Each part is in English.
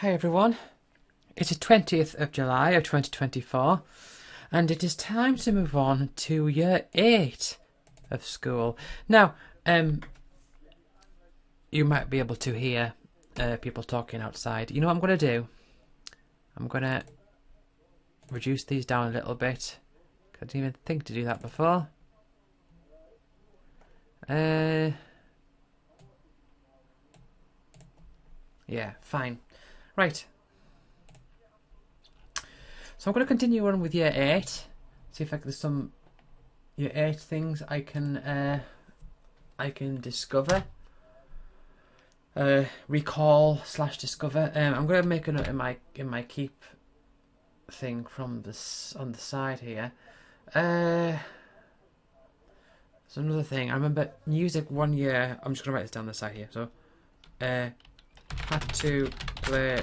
Hi everyone, it is 20th of July of 2024 and it is time to move on to year 8 of school. Now, you might be able to hear people talking outside. You know what I'm going to do? I'm going to reduce these down a little bit. I didn't even think to do that before. Yeah, fine. Right. So I'm going to continue on with year 8. See if there's some year 8 things I can discover. Recall / discover. I'm going to make a note in my keep thing from this on the side here. There's another thing. I remember music one year. I'm just going to write this down the side here. So, had to play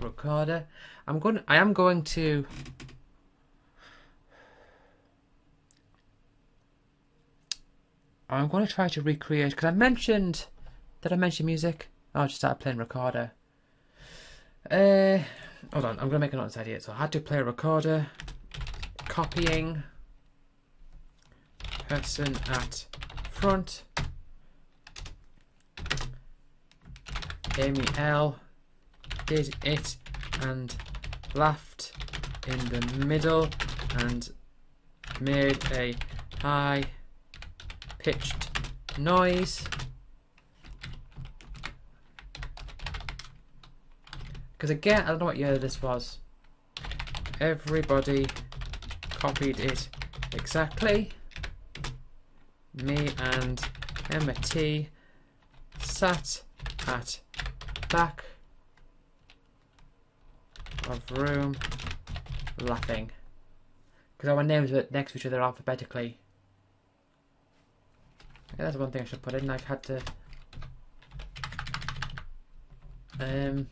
recorder. I am going to. I'm going to try to recreate, because did I mention music? Oh, I just started playing recorder. Hold on, I'm going to make a note inside here. So I had to play a recorder, copying, person at front, Amy L did it and laughed in the middle and made a high pitched noise. Because again, I don't know what year this was. Everybody copied it exactly. Me and Emma T sat at back of room laughing. Because our names were next to each other alphabetically. Yeah, that's one thing I should put in. I've had to I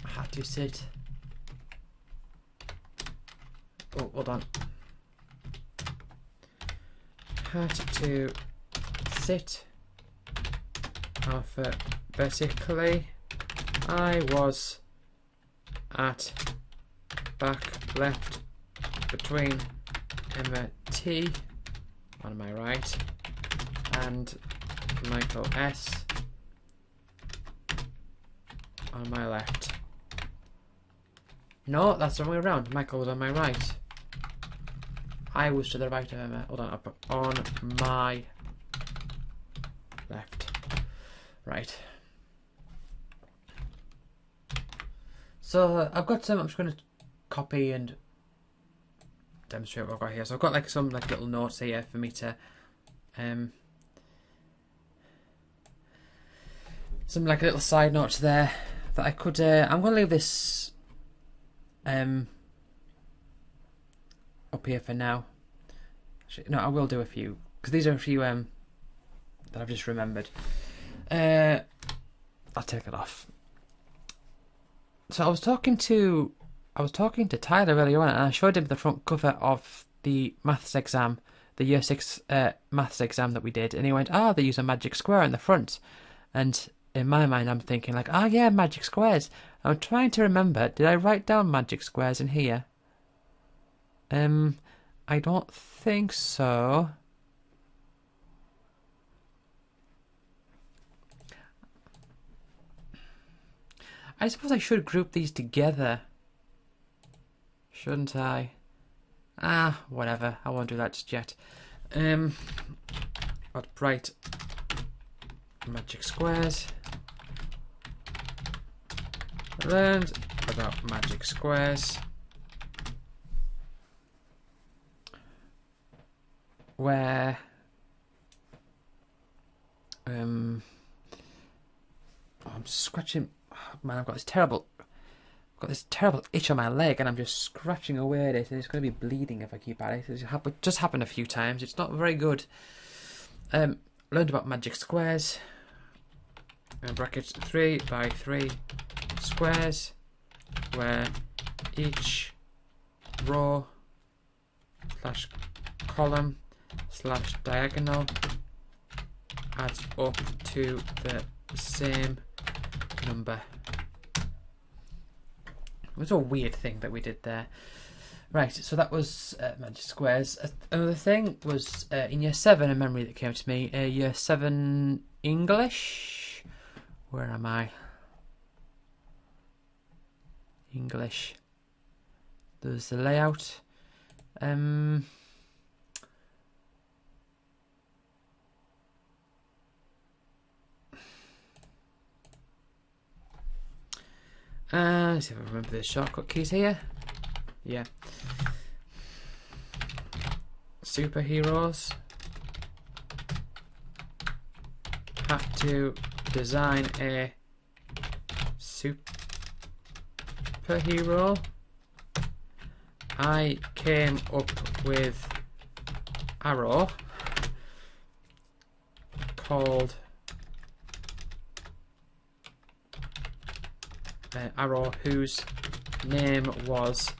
had to sit. Oh, hold on. Had to sit alphabetically. I was at back left between Emma T on my right and Michael S on my left. No, that's the wrong way around. Michael was on my right. I was to the right of Emma. Hold on, I'll put on my left. Right. So I've got some. I'm just going to copy and demonstrate what I've got here. So I've got some little notes here for me to some little side notes there that I could. I'm going to leave this up here for now. Actually, no, I will do a few, because these are a few that I've just remembered. I'll take it off. So I was talking to Tyler earlier on, and I showed him the front cover of the maths exam, the year 6 maths exam that we did, and he went, they use a magic square in the front. And in my mind, I'm thinking yeah, magic squares. I'm trying to remember, did I write down magic squares in here? I don't think so. I suppose I should group these together, shouldn't I? Whatever. I won't do that just yet. I'd write magic squares. Learned about magic squares. Where I'm scratching. Oh, man, I've got this terrible itch on my leg, and I'm just scratching away at it, and it's going to be bleeding if I keep at it. It just happened a few times. It's not very good. Learned about magic squares. Brackets 3 by 3 squares, where each row / column / diagonal adds up to the same number. It was a weird thing that we did there. Right, so that was magic squares. Another thing was in year 7, a memory that came to me. Year 7 English. Where am I? English. There's the layout. Let's see if I remember the shortcut keys here. Yeah. Superheroes. Had to design a superhero. I came up with Arrow, called Arrow, whose name was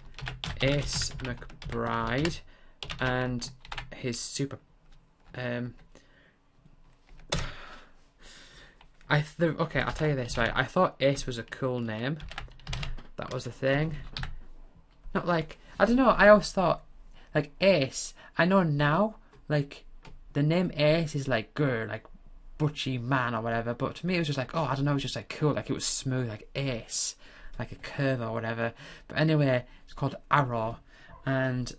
Ace McBride, and his super okay, I'll tell you this, right? I thought Ace was a cool name. That was the thing. Not like, I don't know, I always thought, like, Ace, I know now, like, the name Ace is like, grr, like, butchy man or whatever, but to me it was just like, oh, I don't know, it was just like cool, like it was smooth, like Ace, like a curve or whatever. But anyway, it's called Arrow, and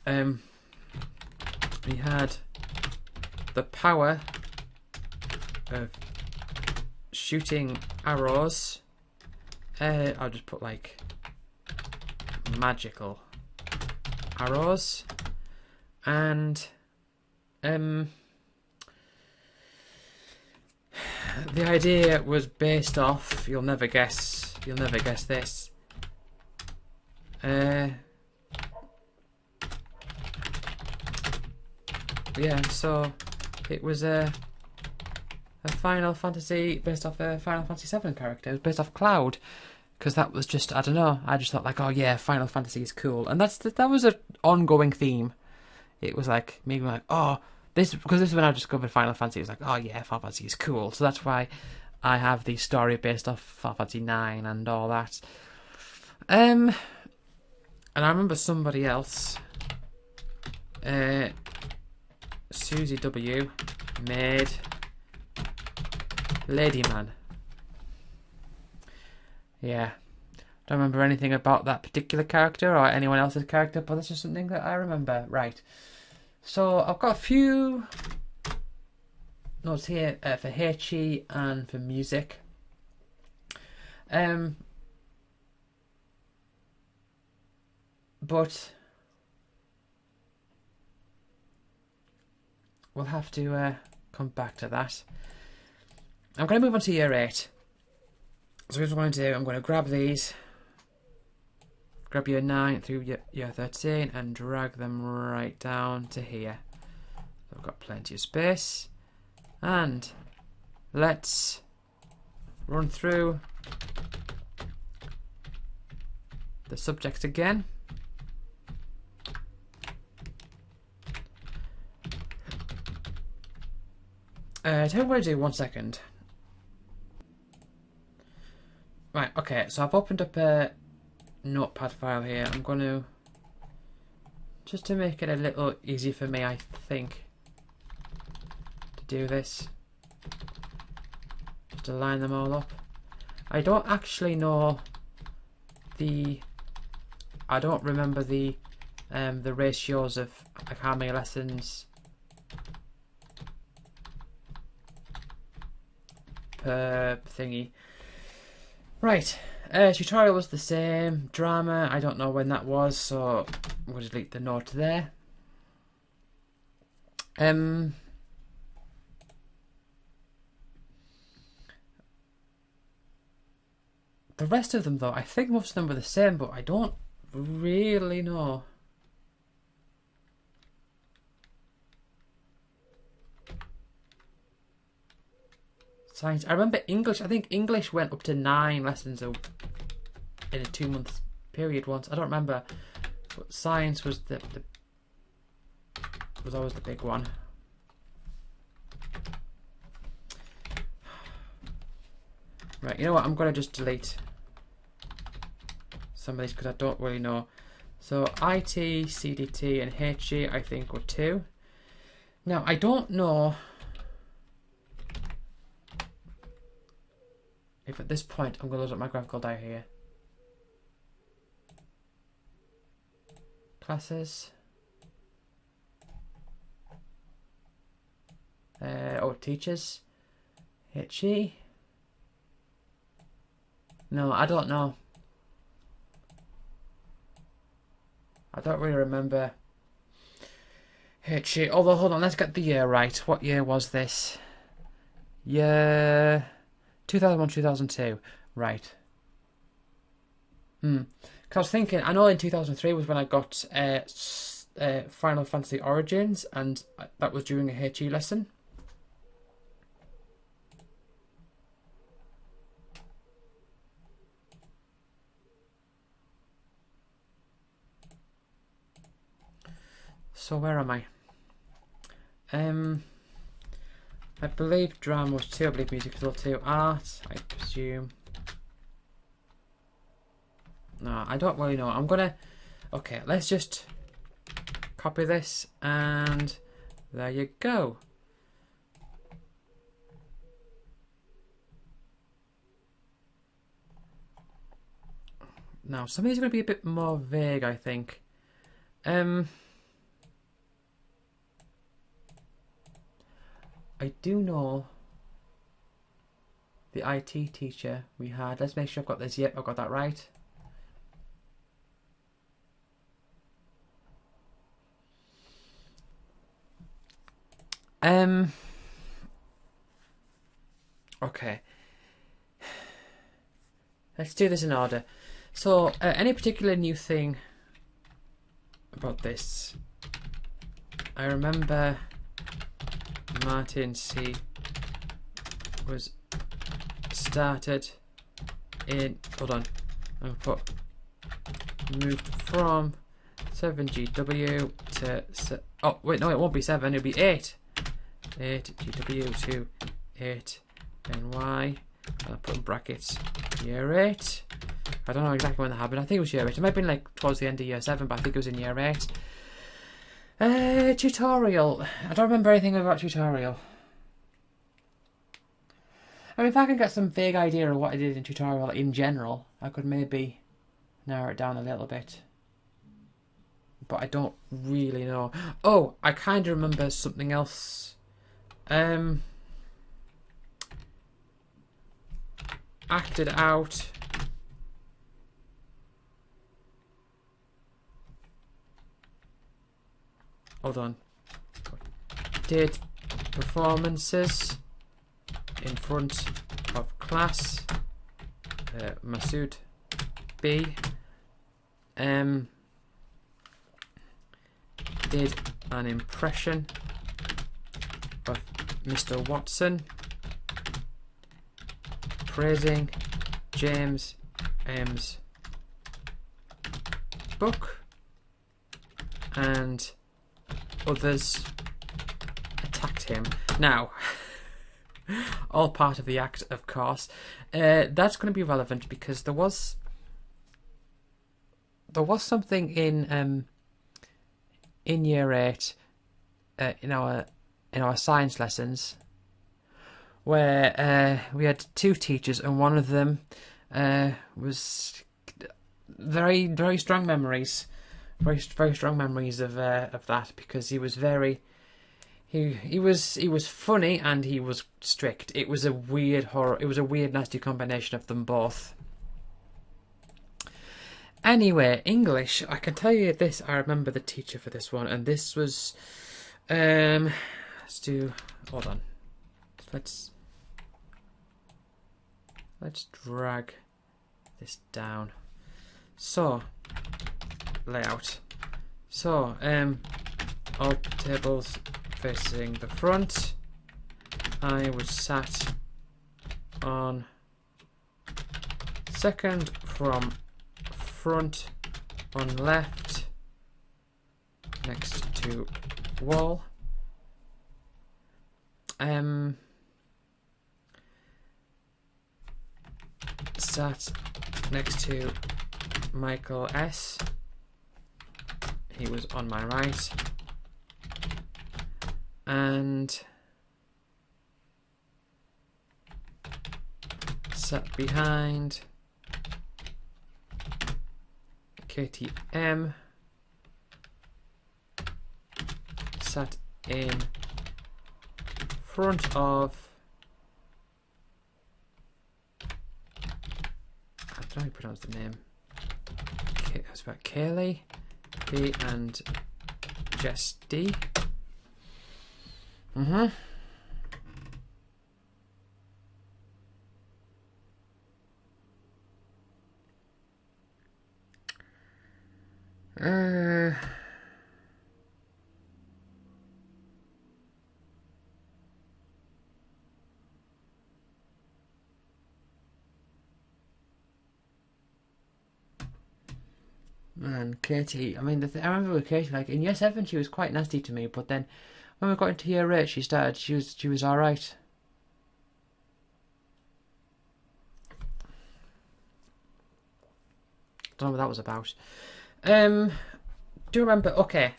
he had the power of shooting arrows. I'll just put like magical arrows, and the idea was based off, you'll never guess this. Yeah, so it was a Final Fantasy, based off a Final Fantasy 7 character. It was based off Cloud, because that was just, I don't know, I just thought like, oh yeah, Final Fantasy is cool, and that was an ongoing theme. It was like me being like, oh, because this is when I discovered Final Fantasy. It was like, oh yeah, Final Fantasy is cool. So that's why I have the story based off Final Fantasy 9 and all that. And I remember somebody else, Susie W, made Ladyman. Yeah. Don't remember anything about that particular character or anyone else's character, but that's just something that I remember. Right. So I've got a few notes here for Heichi and for music. But we'll have to come back to that. I'm going to move on to year 8. So here's what I'm going to do. I'm going to grab these. Grab year 9 through year 13 and drag them right down to here. So I've got plenty of space. And let's run through the subject again. Tell me what to do, 1 second. Right, okay, so I've opened up a notepad file here. I'm going to, just to make it a little easier for me, I think, to do this, just to line them all up. I don't actually know I don't remember the ratios of like how many lessons per thingy. Right, tutorial was the same. Drama, I don't know when that was, so we'll delete the note there. The rest of them, though, I think most of them were the same, but I don't really know. Science. I remember English. I think English went up to 9 lessons in a 2-month period once. I don't remember, but science was was always the big one. Right, you know what? I'm going to just delete some of these because I don't really know. So IT, CDT, and HG, I think, were 2. Now, I don't know if at this point I'm going to load up my graphical diary here. Classes. Teachers. HG. No, I don't know. I don't really remember HG. Although, hold on, let's get the year right. What year was this? Year 2001, 2002. Right. Because I was thinking, I know in 2003 was when I got Final Fantasy Origins, and that was during a HE lesson. So where am I? I believe drama was 2, I believe music was 2, art, I presume. No, I don't really know. I'm gonna... Okay, let's just copy this, and there you go. Now, some of these are going to be a bit more vague, I think. I do know the IT teacher we had. Let's make sure I've got this. Yep, I've got that right. Okay. Let's do this in order. So, any particular new thing about this? I remember Martin C was started in, hold on, I'm going to put moved from 7GW to, oh wait, no, it won't be 7, it'll be 8 GW to 8 NY. I'll put in brackets year 8. I don't know exactly when that happened. I think it was year 8. It might have been like towards the end of year 7, but I think it was in year 8. Tutorial. I don't remember anything about tutorial. I mean, if I can get some vague idea of what I did in tutorial in general, I could maybe narrow it down a little bit. But I don't really know. Oh, I kind of remember something else. Acted out. Hold on. Did performances in front of class. Masood B. Did an impression of Mr. Watson praising James M's book, and others attacked him. Now, all part of the act, of course. That's going to be relevant because there was something in year 8 in our science lessons where we had 2 teachers, and one of them was very, very strong memories. Very, very strong memories of that, because he was very, he was funny and he was strict. It was a weird nasty combination of them both. Anyway, English. I can tell you this. I remember the teacher for this one, and this was, let's do. Hold on. Let's drag this down. So. Layout. So, all tables facing the front. I was sat on second from front on left next to wall. sat next to Michael S. He was on my right. And sat behind Katie M. Sat in front of, I don't know how you pronounce the name. It's about Kaylee B and Jess D. Mm-hmm. Man, Katie. I mean, I remember with Katie, like in year 7, she was quite nasty to me, but then when we got into year 8, she was all right. Don't know what that was about. Do you remember? Okay,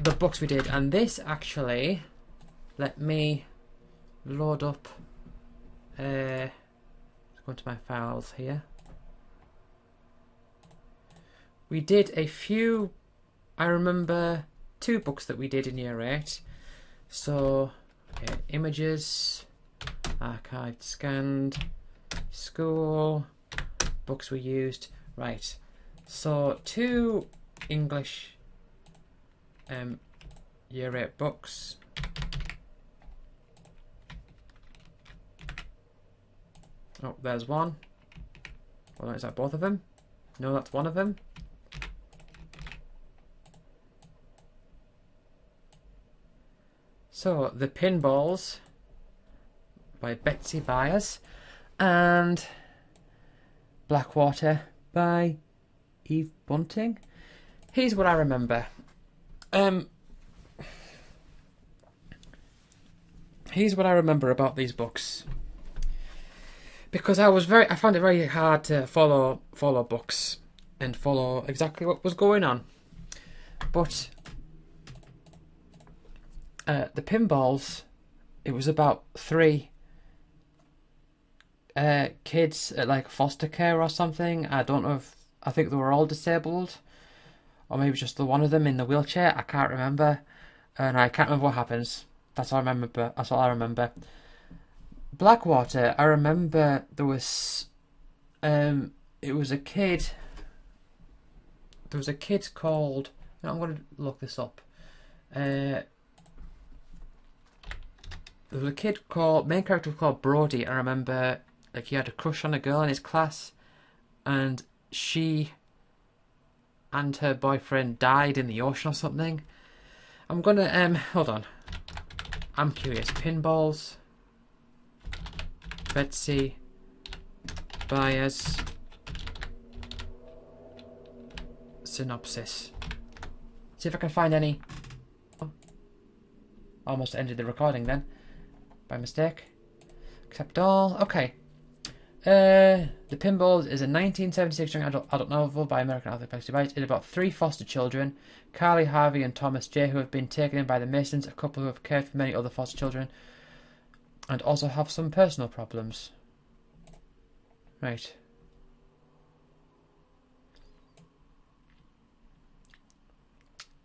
the books we did, and this actually, let me load up. Let's go into my files here. We did a few. I remember 2 books that we did in year 8. So, okay, images, archived, scanned, school, books we used. Right. So 2 English year 8 books. Oh, there's one. Well, is that both of them? No, that's one of them. So, The Pinballs by Betsy Byers and Blackwater by Eve Bunting. Here's what I remember. Here's what I remember about these books. Because I found it very hard to follow books and follow exactly what was going on. But The Pinballs, it was about 3 kids at like foster care or something. I don't know if, I think they were all disabled, or maybe just the one of them in the wheelchair. I can't remember, and I can't remember what happens. That's all I remember. That's all I remember. Blackwater, I remember there was, it was a kid. There was a kid called. No, I'm going to look this up. There was a kid called, main character was called Brody. I remember, like, he had a crush on a girl in his class, and she and her boyfriend died in the ocean or something. I'm gonna hold on. I'm curious. Pinballs. Betsy Byers. Synopsis. See if I can find any. Oh, almost ended the recording then, by mistake. Accept all. Okay. The Pinballs is a 1976 young adult novel by American author Betsy Byers. It's about 3 foster children, Carly, Harvey, and Thomas J, who have been taken in by the Masons, a couple who have cared for many other foster children, and also have some personal problems. Right.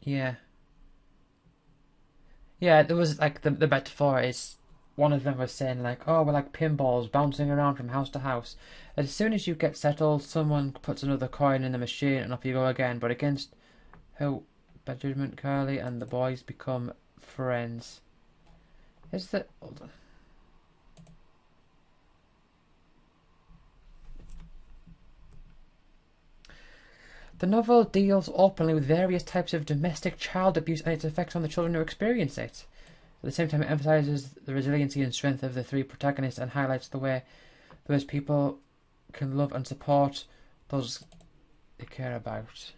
Yeah. Yeah, there was like the metaphor is, one of them was saying like, oh, we're like pinballs bouncing around from house to house. As soon as you get settled, someone puts another coin in the machine and off you go again. But against her bad judgment, Carly and the boys become friends. Is that... Hold on. The novel deals openly with various types of domestic child abuse and its effects on the children who experience it. At the same time, it emphasises the resiliency and strength of the 3 protagonists and highlights the way those people can love and support those they care about.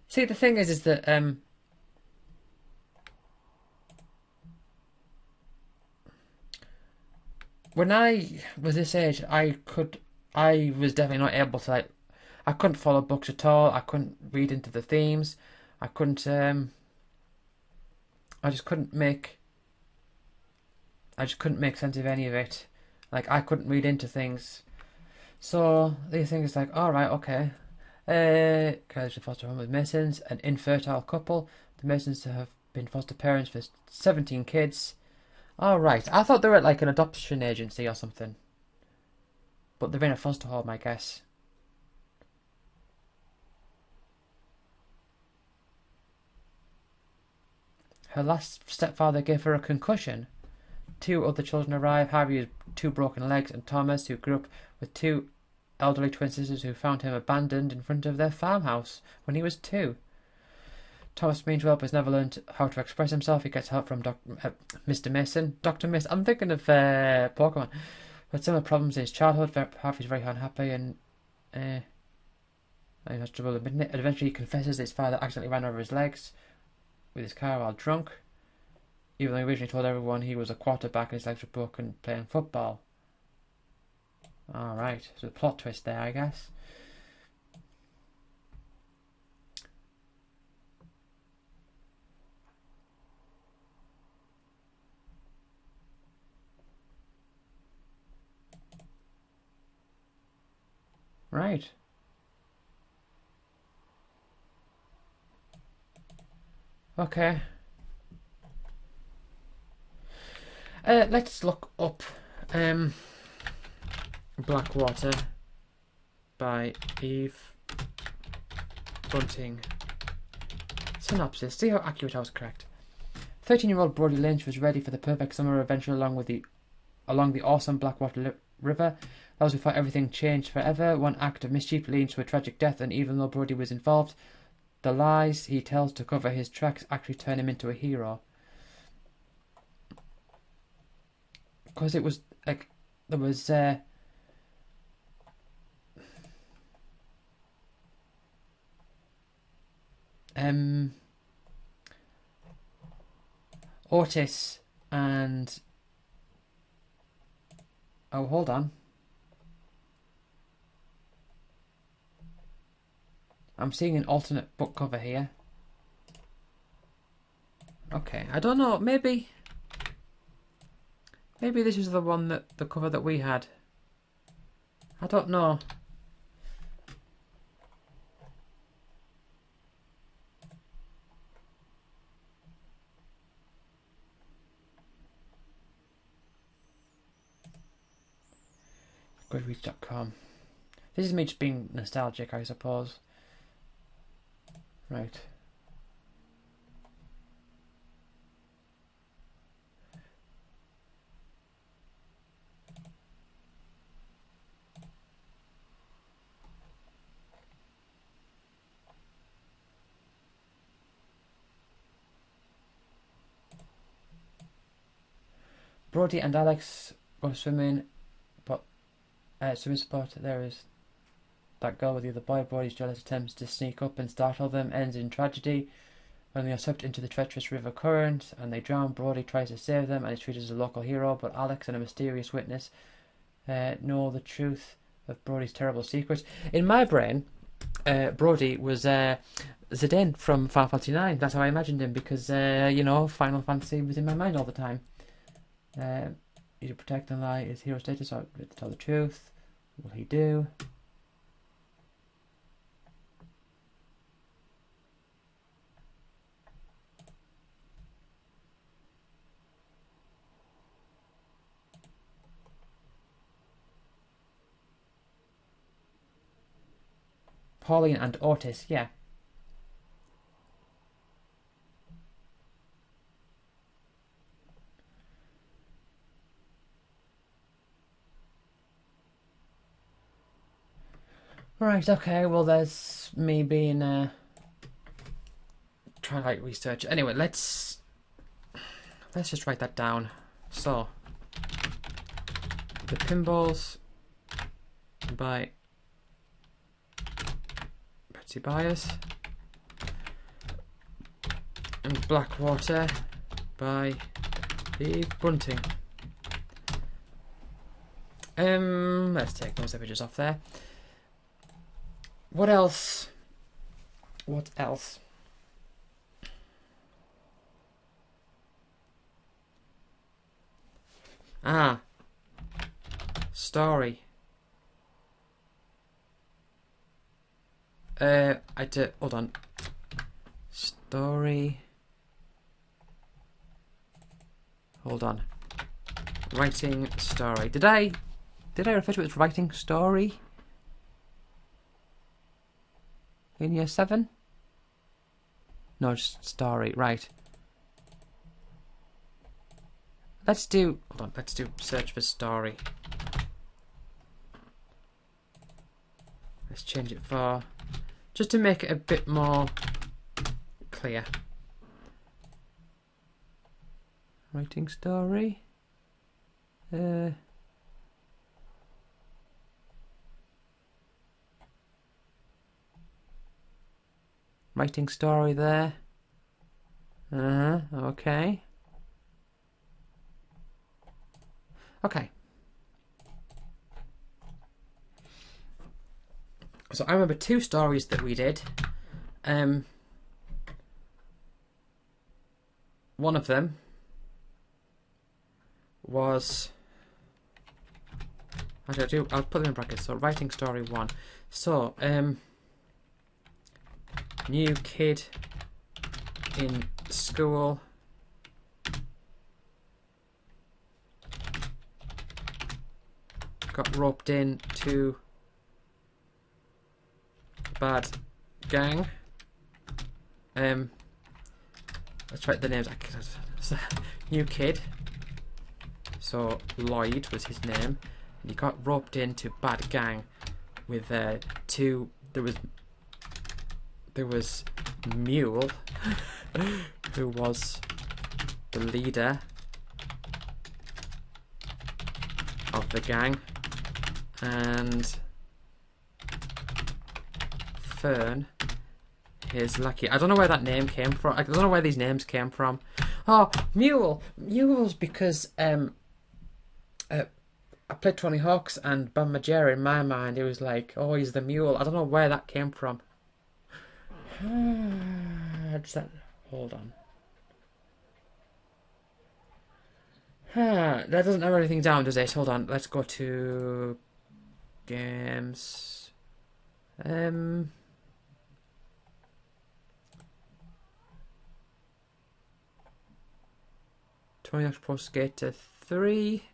See, the thing is that when I was this age, I was definitely not able to like, I couldn't follow books at all. I couldn't read into the themes. I couldn't, I just couldn't make, I just couldn't make sense of any of it. Like I couldn't read into things. So these things like, all right, okay. Carriage to foster home with Masons, an infertile couple. The Masons have been foster parents for 17 kids. All right, I thought they were at like an adoption agency or something, but they're in a foster home, I guess. Her last stepfather gave her a concussion. Two other children arrive. Harvey has two broken legs, and Thomas, who grew up with two elderly twin sisters who found him abandoned in front of their farmhouse when he was 2. Thomas, meanwhile, has never learned how to express himself. He gets help from Mr. Mason. Dr. Mason. I'm thinking of Pokemon. But some of the problems in his childhood, Harvey's very unhappy and he has trouble admitting it. And eventually he confesses that his father accidentally ran over his legs with his car while drunk, even though he originally told everyone he was a quarterback and his legs were broken playing football. Alright, so a plot twist there, I guess. Right. Okay. Let's look up Blackwater by Eve Bunting. Synopsis. See how accurate I was correct. 13-year-old Brody Lynch was ready for the perfect summer adventure along the awesome Blackwater River. That was before everything changed forever. One act of mischief leads to a tragic death, and even though Brody was involved, the lies he tells to cover his tracks actually turn him into a hero. Because it was like there was Otis and hold on. I'm seeing an alternate book cover here. Okay, I don't know. Maybe this is the one that the cover that we had. I don't know. Goodreads.com. This is me just being nostalgic, I suppose. Right. Brody and Alex go swimming, but swimming spot. There is that girl with the other boy. Brody's jealous attempts to sneak up and startle them ends in tragedy when they are swept into the treacherous river current and they drown. Brody tries to save them and is treated as a local hero, but Alex and a mysterious witness know the truth of Brody's terrible secrets. In my brain, Brody was Zidane from Final Fantasy IX. That's how I imagined him because Final Fantasy was in my mind all the time. You protect and lie his hero status or to tell the truth. What will he do? Pauline and Otis, yeah. Right, okay, well there's me being trying to like research. Anyway, let's just write that down. So the Pinballs by Betsy Byers and Blackwater by Eve Bunting. Let's take those images off there. What else? What else? Ah, story. Hold on. Story. Hold on. Writing story. Did I refer to it as writing story? In year 7? No, just story. Right. Let's do search for story. Let's change it for, just to make it a bit more clear. Writing story. Writing story there. Okay. Okay. So I remember 2 stories that we did. One of them was, I'll put them in brackets. So writing story 1. So new kid in school got roped in to bad gang. Let's write the names. New kid. So Lloyd was his name. And he got roped into bad gang with 2. There was Mule, who was the leader of the gang, and Fern, his lackey. I don't know where that name came from. I don't know where these names came from. Oh, Mule. Mule's because I played Tony Hawk's and Bam Margera. In my mind, it was like, oh, he's the mule. I don't know where that came from. Hold on. That doesn't have everything down, does it? Hold on. Let's go to games. 20 Pro Skater 3.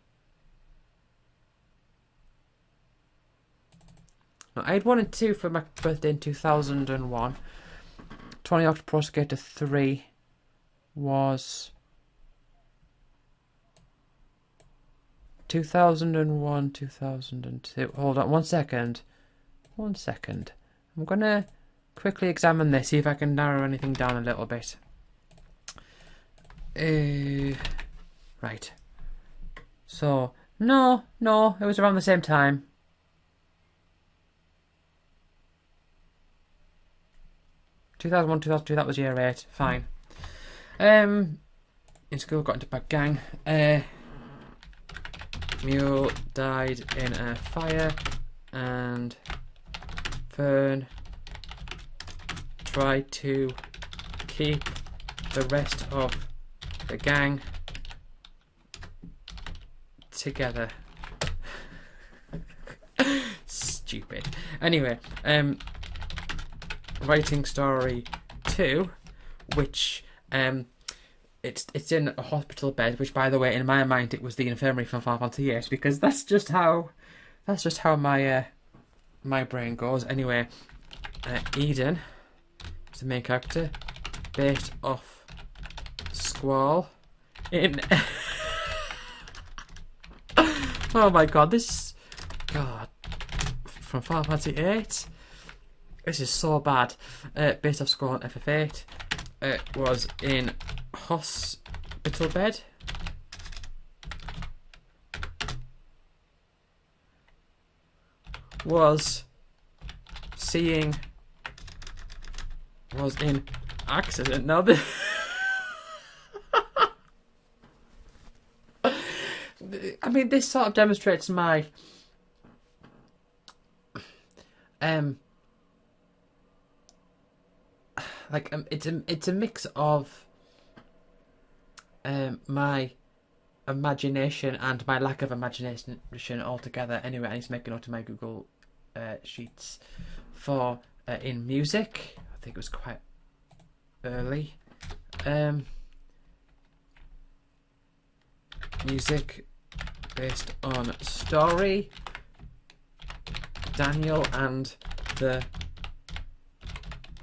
No, I had 1 and 2 for my birthday in 2001. 20 Octo Pro Skater 3 was 2001, 2002. Hold on, 1 second. 1 second. I'm gonna quickly examine this, see if I can narrow anything down a little bit. Right. So, no, it was around the same time. ...2001, 2002, that was year 8. Fine. In school, got into bad gang. Mule died in a fire, and Fern tried to keep the rest of the gang together. Stupid. Anyway, writing story 2, which it's in a hospital bed, which, by the way, in my mind it was the infirmary from Final Fantasy VIII, because that's just how my my brain goes. Anyway, Eden is the main character, based off Squall in oh my god, from Final Fantasy VIII. This is so bad. Based off Squall on FF8. Was in hospital bed. Was in accident. Now the I mean, this sort of demonstrates my like it's a mix of my imagination and my lack of imagination altogether. Anyway, I need to make a note of my Google Sheets for in music. I think it was quite early. Music based on story. Daniel and the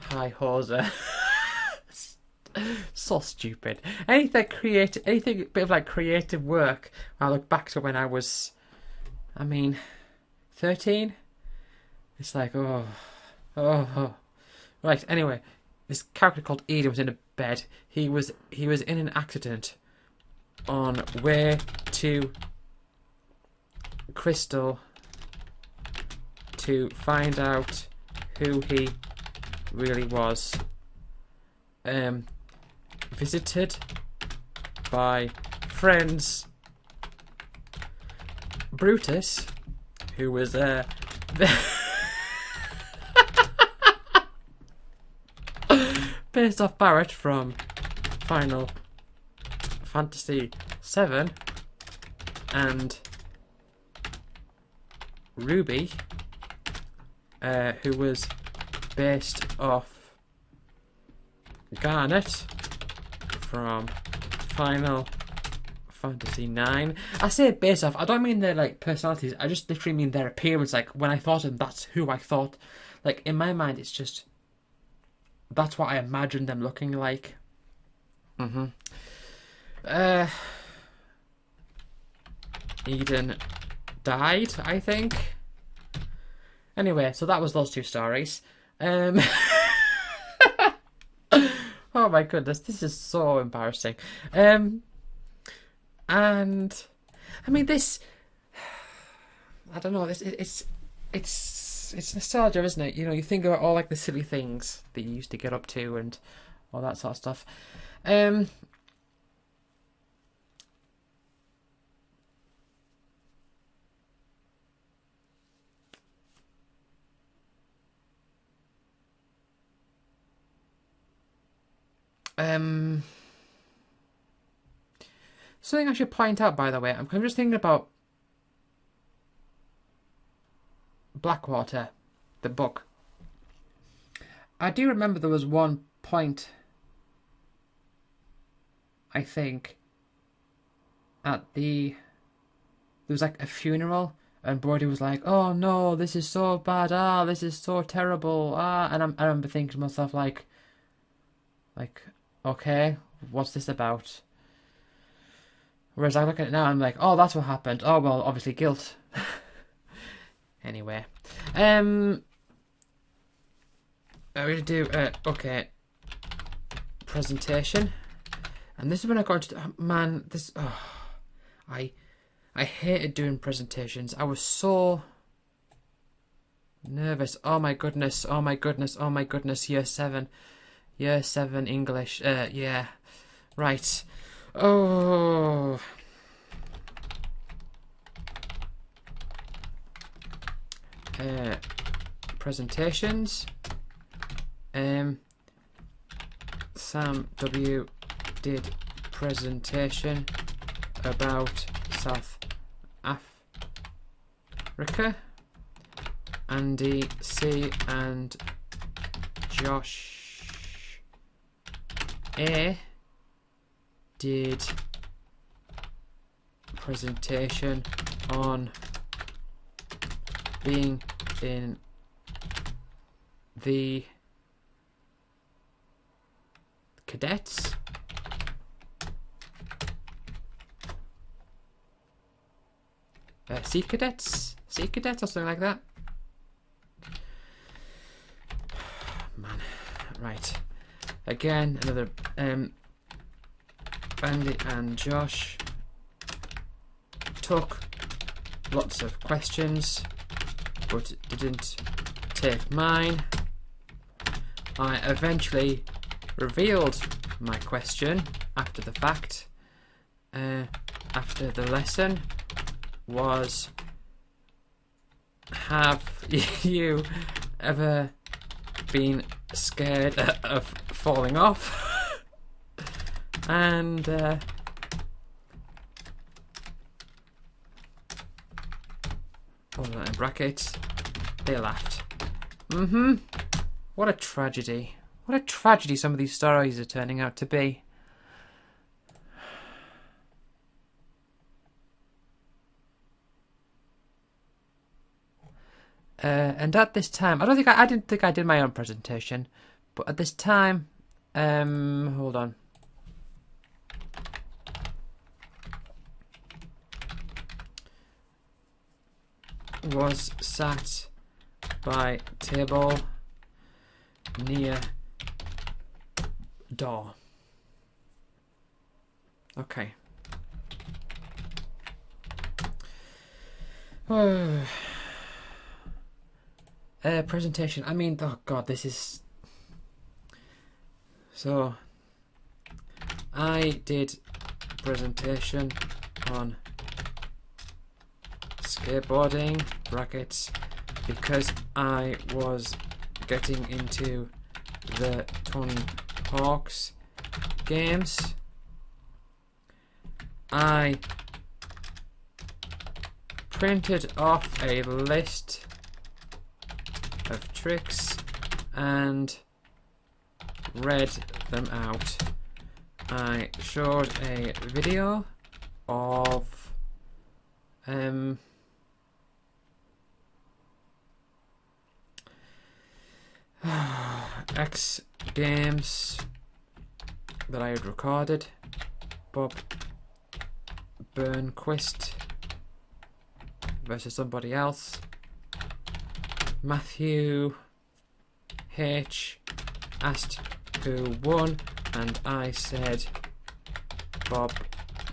High Hoser. So stupid. Anything bit of like creative work. I look back to when I was, 13. It's like, oh. Right. Anyway, this character called Eden was in a bed. He was in an accident on way to Crystal to find out who he really was. Visited by friends Brutus, who was based off Barrett from Final Fantasy VII, and Ruby, who was based off Garnet from Final Fantasy IX. I say based off, I don't mean their like personalities, I just literally mean their appearance. Like when I thought of them, that's who I thought. Like in my mind, it's just that's what I imagined them looking like. Eden died, I think. Anyway, so that was those two stories. Oh my goodness, this is so embarrassing. And I mean this, I don't know, it's nostalgia, isn't it? You know, you think about all like the silly things that you used to get up to and all that sort of stuff. Something I should point out, by the way, I'm just thinking about Blackwater, the book. I do remember there was one point, I think, there was like a funeral, and Brody was like, "Oh no, this is so bad. This is so terrible. And I remember thinking to myself like, okay, what's this about? Whereas I look at it now, I'm like, oh, that's what happened. Oh well, obviously guilt. Anyway, I'm gonna do okay, presentation, and this is when I got into I hated doing presentations. I was so nervous. Oh my goodness. Year 7 English. Yeah, right. Oh. Presentations. Sam W did presentation about South Africa. Andy C and Josh A did presentation on being in the cadets. Sea cadets or something like that. Man, right. Again, another Andy and Josh took lots of questions, but didn't take mine. I eventually revealed my question after the fact. After the lesson was, have you ever been scared of falling off? And hold on, in brackets, they laughed. What a tragedy. What a tragedy some of these stories are turning out to be. And at this time, I didn't think I did my own presentation, but at this time, hold on. Was sat by table near door. Okay. Presentation. I mean, oh god, this is... So, I did a presentation on skateboarding, brackets, because I was getting into the Tony Hawk's games. I printed off a list of tricks and read them out. I showed a video of X games that I had recorded. Bob Burnquist versus somebody else. Matthew H asked who won, and I said Bob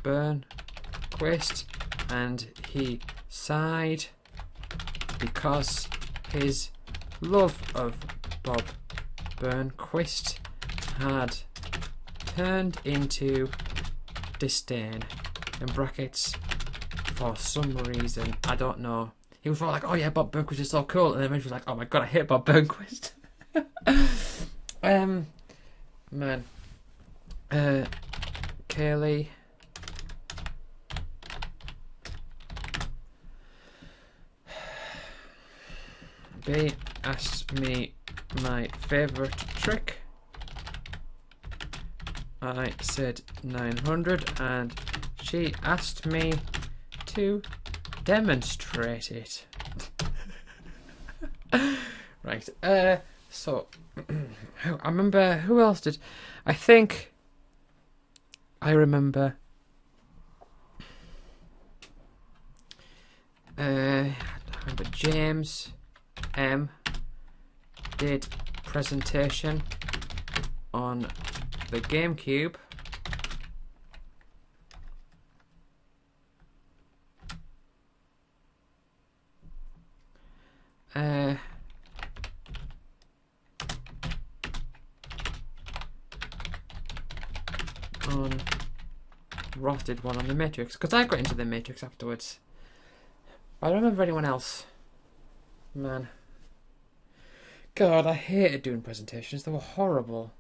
Burnquist, and he sighed because his love of Bob Burnquist had turned into disdain, in brackets, for some reason. I don't know. He was like, oh yeah, Bob Burnquist is so cool. And then he was like, oh my god, I hate Bob Burnquist. Man. Kaylee. B asked me my favourite trick. I said 900, and she asked me to demonstrate it. Right. So I remember who else did. I think I remember. I remember James M did presentation on the GameCube. On Ross did one on the Matrix, because I got into the Matrix afterwards. I don't remember anyone else. Man. God, I hated doing presentations. They were horrible.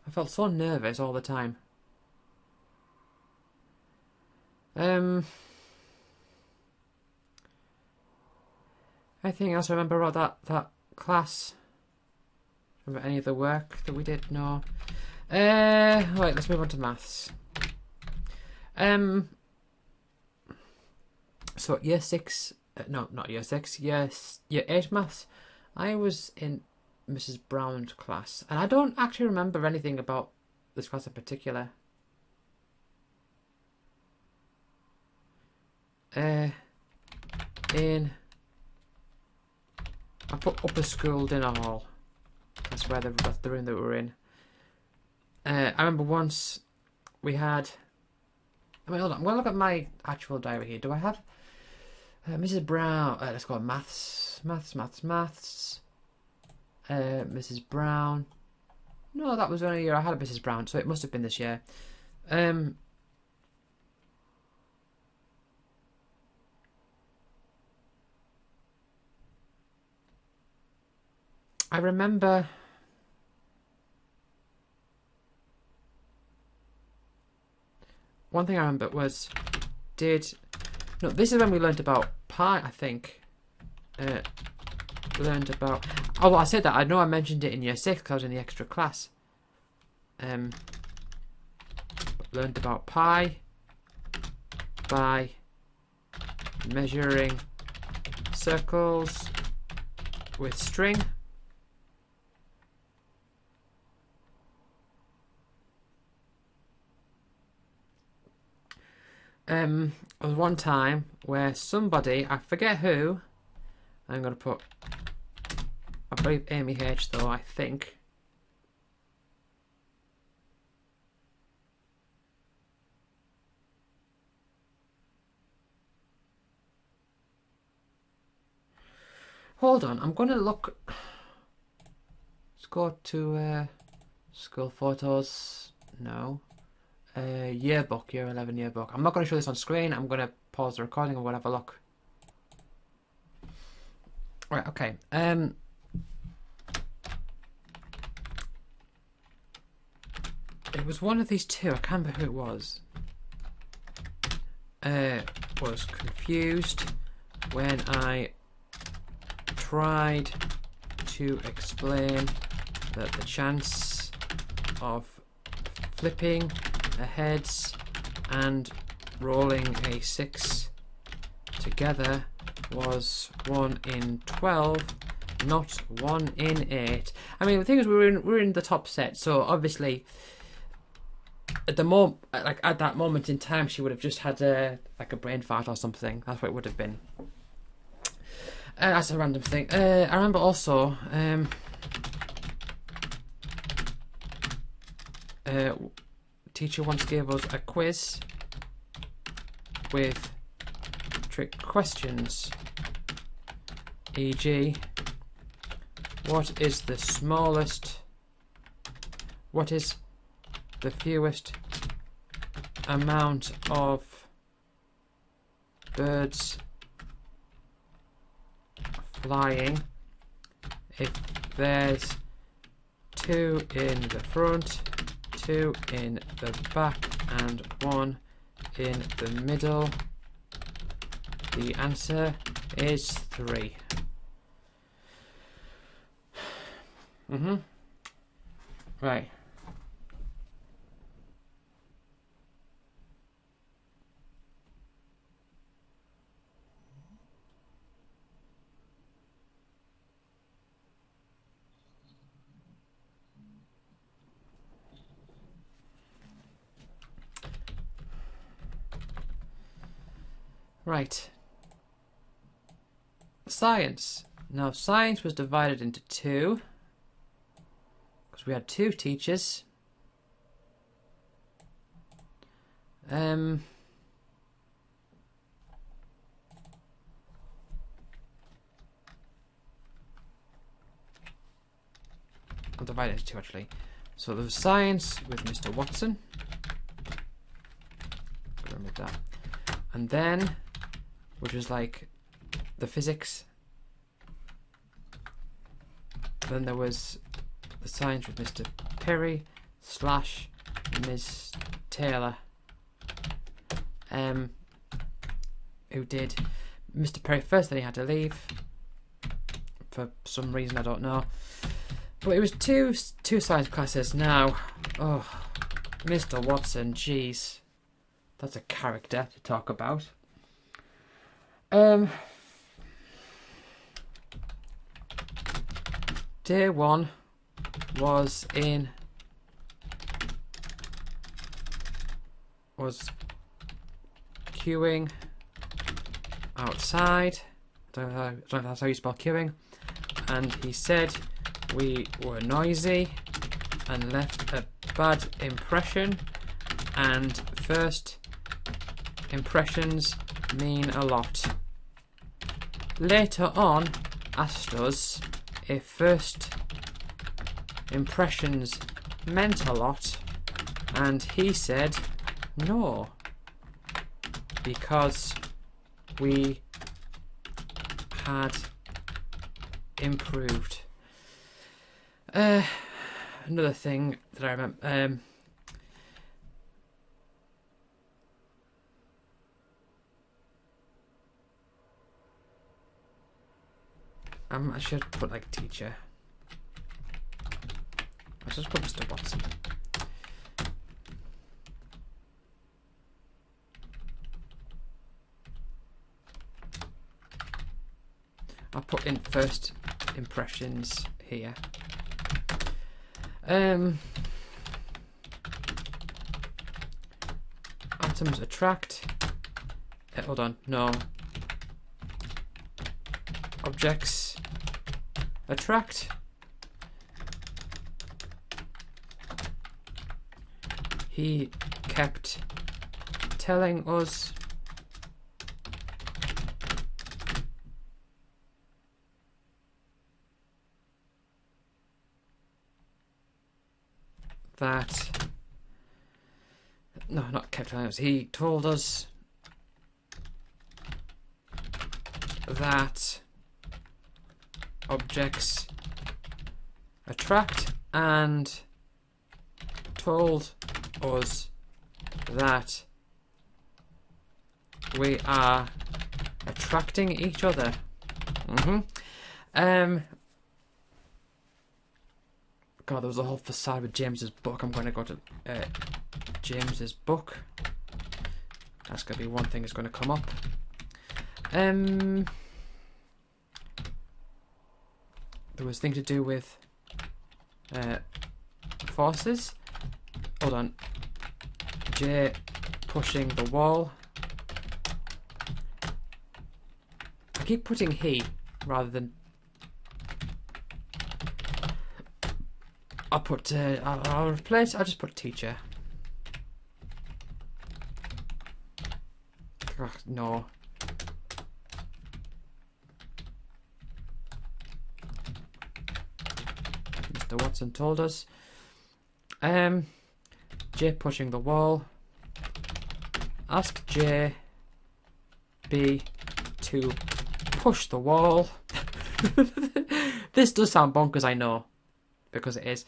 I felt so nervous all the time. Anything else I remember about that class? Remember any of the work that we did? No. Right, let's move on to maths. So year 6, no, not year 6, year 8 maths. I was in Mrs. Brown's class, and I don't actually remember anything about this class in particular. I put upper school dinner hall. That's where that's the room that we were in. I remember once we had. I mean, hold on. I'm gonna look at my actual diary here. Do I have Mrs. Brown? Let's go on maths. Mrs. Brown. No, that was only a year I had Mrs. Brown, so it must have been this year. I remember one thing I remember was no, this is when we learned about pi, I think. Learned about... Oh, well, I said that. I know I mentioned it in year 6 because I was in the extra class. Learned about pi by measuring circles with string. There was one time where somebody, I forget who, I'm going to put, I believe Amy H though, I think. Hold on, I'm going to look. Let's go to school photos. No. Yearbook, year 11 yearbook. I'm not going to show this on screen. I'm going to pause the recording and we'll have a look. Right, okay. It was one of these two. I can't remember who it was. Was confused when I tried to explain that the chance of flipping a heads and rolling a 6 together was 1 in 12, not 1 in 8. I mean, the thing is, we were in the top set, so obviously at the at that moment in time, she would have just had like a brain fart or something. That's what it would have been. That's a random thing. I remember also teacher once gave us a quiz with trick questions, e.g. what is the fewest amount of birds flying if there's 2 in the front, 2 in the back and 1 in the middle? The answer is 3. Right. Right. Science. Now, science was divided into 2 because we had 2 teachers. I'll divide it into 2 actually. So there was science with Mr. Watson. Remember that. And then, which was like the physics. Then there was the science with Mr. Perry / Ms. Taylor. Who did Mr. Perry first, then he had to leave for some reason, I don't know. But it was two science classes. Now, oh, Mr. Watson, jeez, that's a character to talk about. Day 1 was queuing outside. I don't know if that's how you spell queuing. And he said we were noisy and left a bad impression. And first impressions mean a lot. Later on, asked us if first impressions meant a lot, and he said no, because we had improved. Another thing that I remember. I should put like teacher. I should just put Mr. Watson. I'll put in first impressions here. Items attract. Hold on, no. Objects attract. He kept telling us that, no, not kept telling us, he told us that objects attract, and told us that we are attracting each other. God, there was a whole facade with James's book. I'm going to go to James's book. That's going to be one thing that's going to come up. There was a thing to do with forces. Hold on. J pushing the wall. I keep putting he rather than. I'll put. I'll replace. I'll just put teacher. Ugh, no. Mr. Watson told us. J pushing the wall. Ask J B to push the wall. This does sound bonkers, I know, because it is.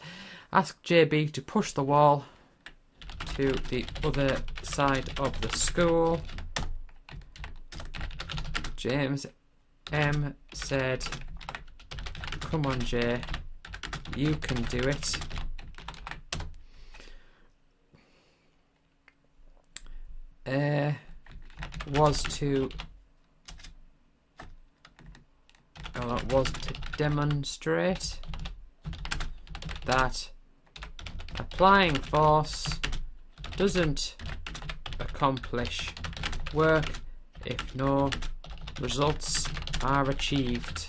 Ask JB to push the wall to the other side of the school. James M said, "Come on, J, you can do it." Was to demonstrate that applying force doesn't accomplish work if no results are achieved.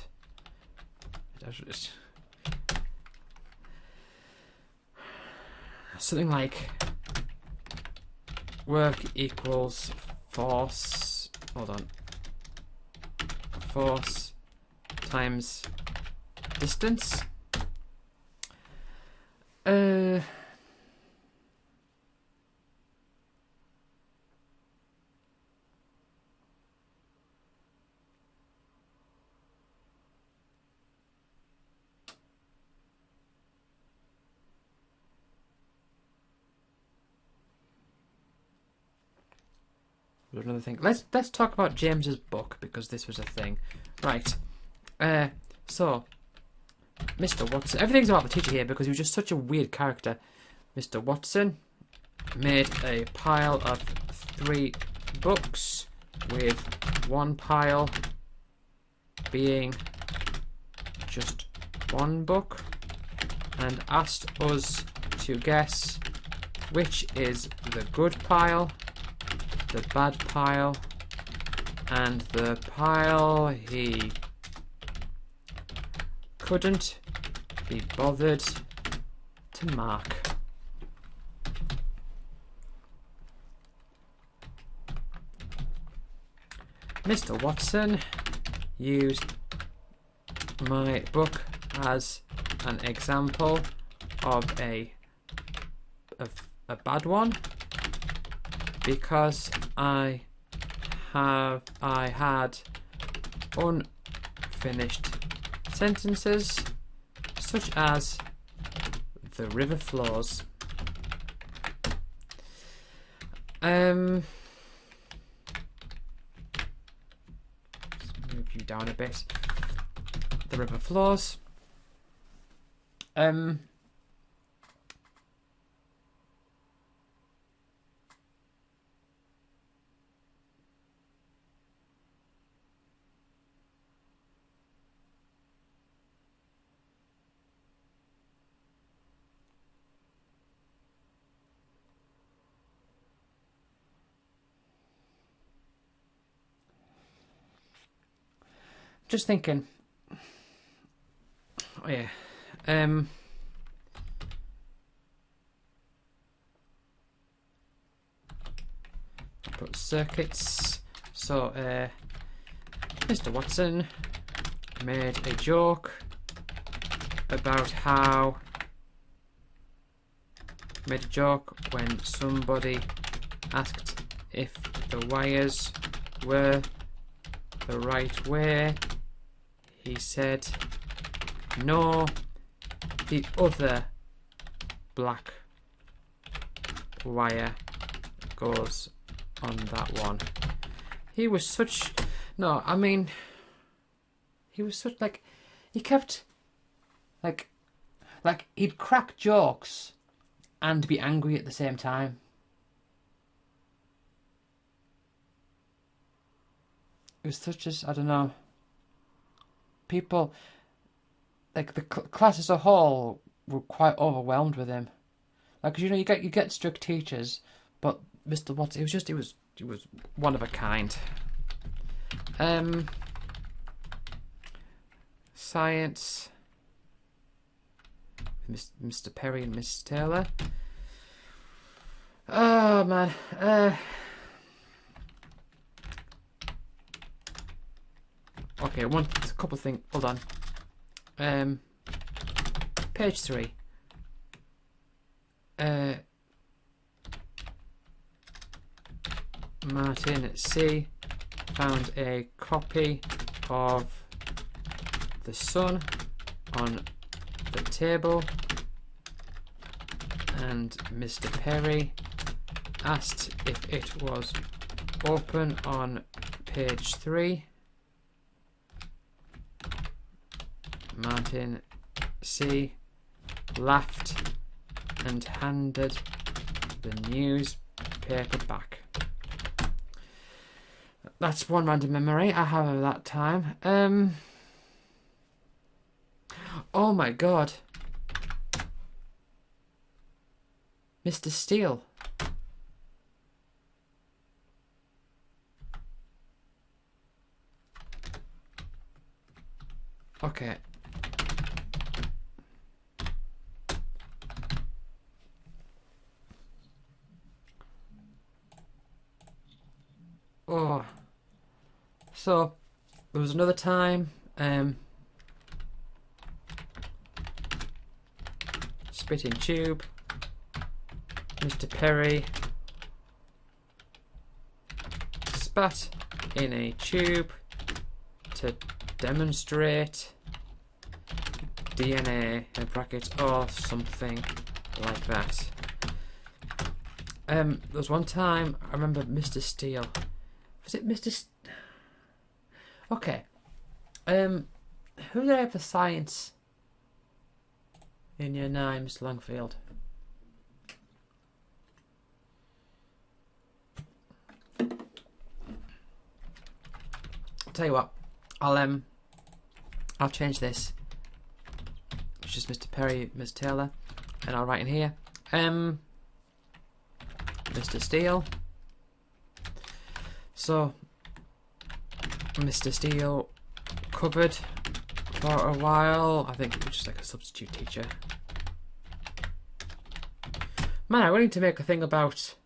Something like work equals force. Hold on. Force times distance. Another thing. Let's talk about James's book, because this was a thing. Right. So Mr. Watson. Everything's about the teacher here because he was just such a weird character. Mr. Watson made a pile of 3 books, with one pile being just one book, and asked us to guess which is the good pile, the bad pile, and the pile he couldn't be bothered to mark. Mr. Watson used my book as an example of a bad one, because I had unfinished sentences such as the river flows. Let's move you down a bit. The river flows. Just thinking. Oh yeah. Put circuits. So Mr. Watson made a joke about how when somebody asked if the wires were the right way. He said, no, the other black wire goes on that one. He was such... No, I mean... He was such, like... He kept... Like, he'd crack jokes and be angry at the same time. It was such as... I don't know... People, like the class as a whole, were quite overwhelmed with him. Like, 'cause, you know, you get strict teachers, but Mr. Watson, he was one of a kind. Science. Mr. Perry and Miss Taylor. Oh man. Okay, a couple of things. Hold on. Page 3. Martin C. found a copy of The Sun on the table, and Mr. Perry asked if it was open on page 3. Martin C. laughed and handed the newspaper back. That's one random memory I have of that time. Oh my god. Mr. Steele. Okay. Oh. So, there was another time, spitting tube, Mr. Perry spat in a tube to demonstrate DNA in brackets or something like that. There was one time I remember Mr. Steele. Was it Mr. Okay. Who did I have for science in year 9, Mr. Langfield? I'll tell you what. I'll change this. It's just Mr. Perry, Miss Taylor, and I'll write in here. Mr. Steele. So, Mr. Steele covered for a while. I think it was just like a substitute teacher. Man, I wanted to make a thing about...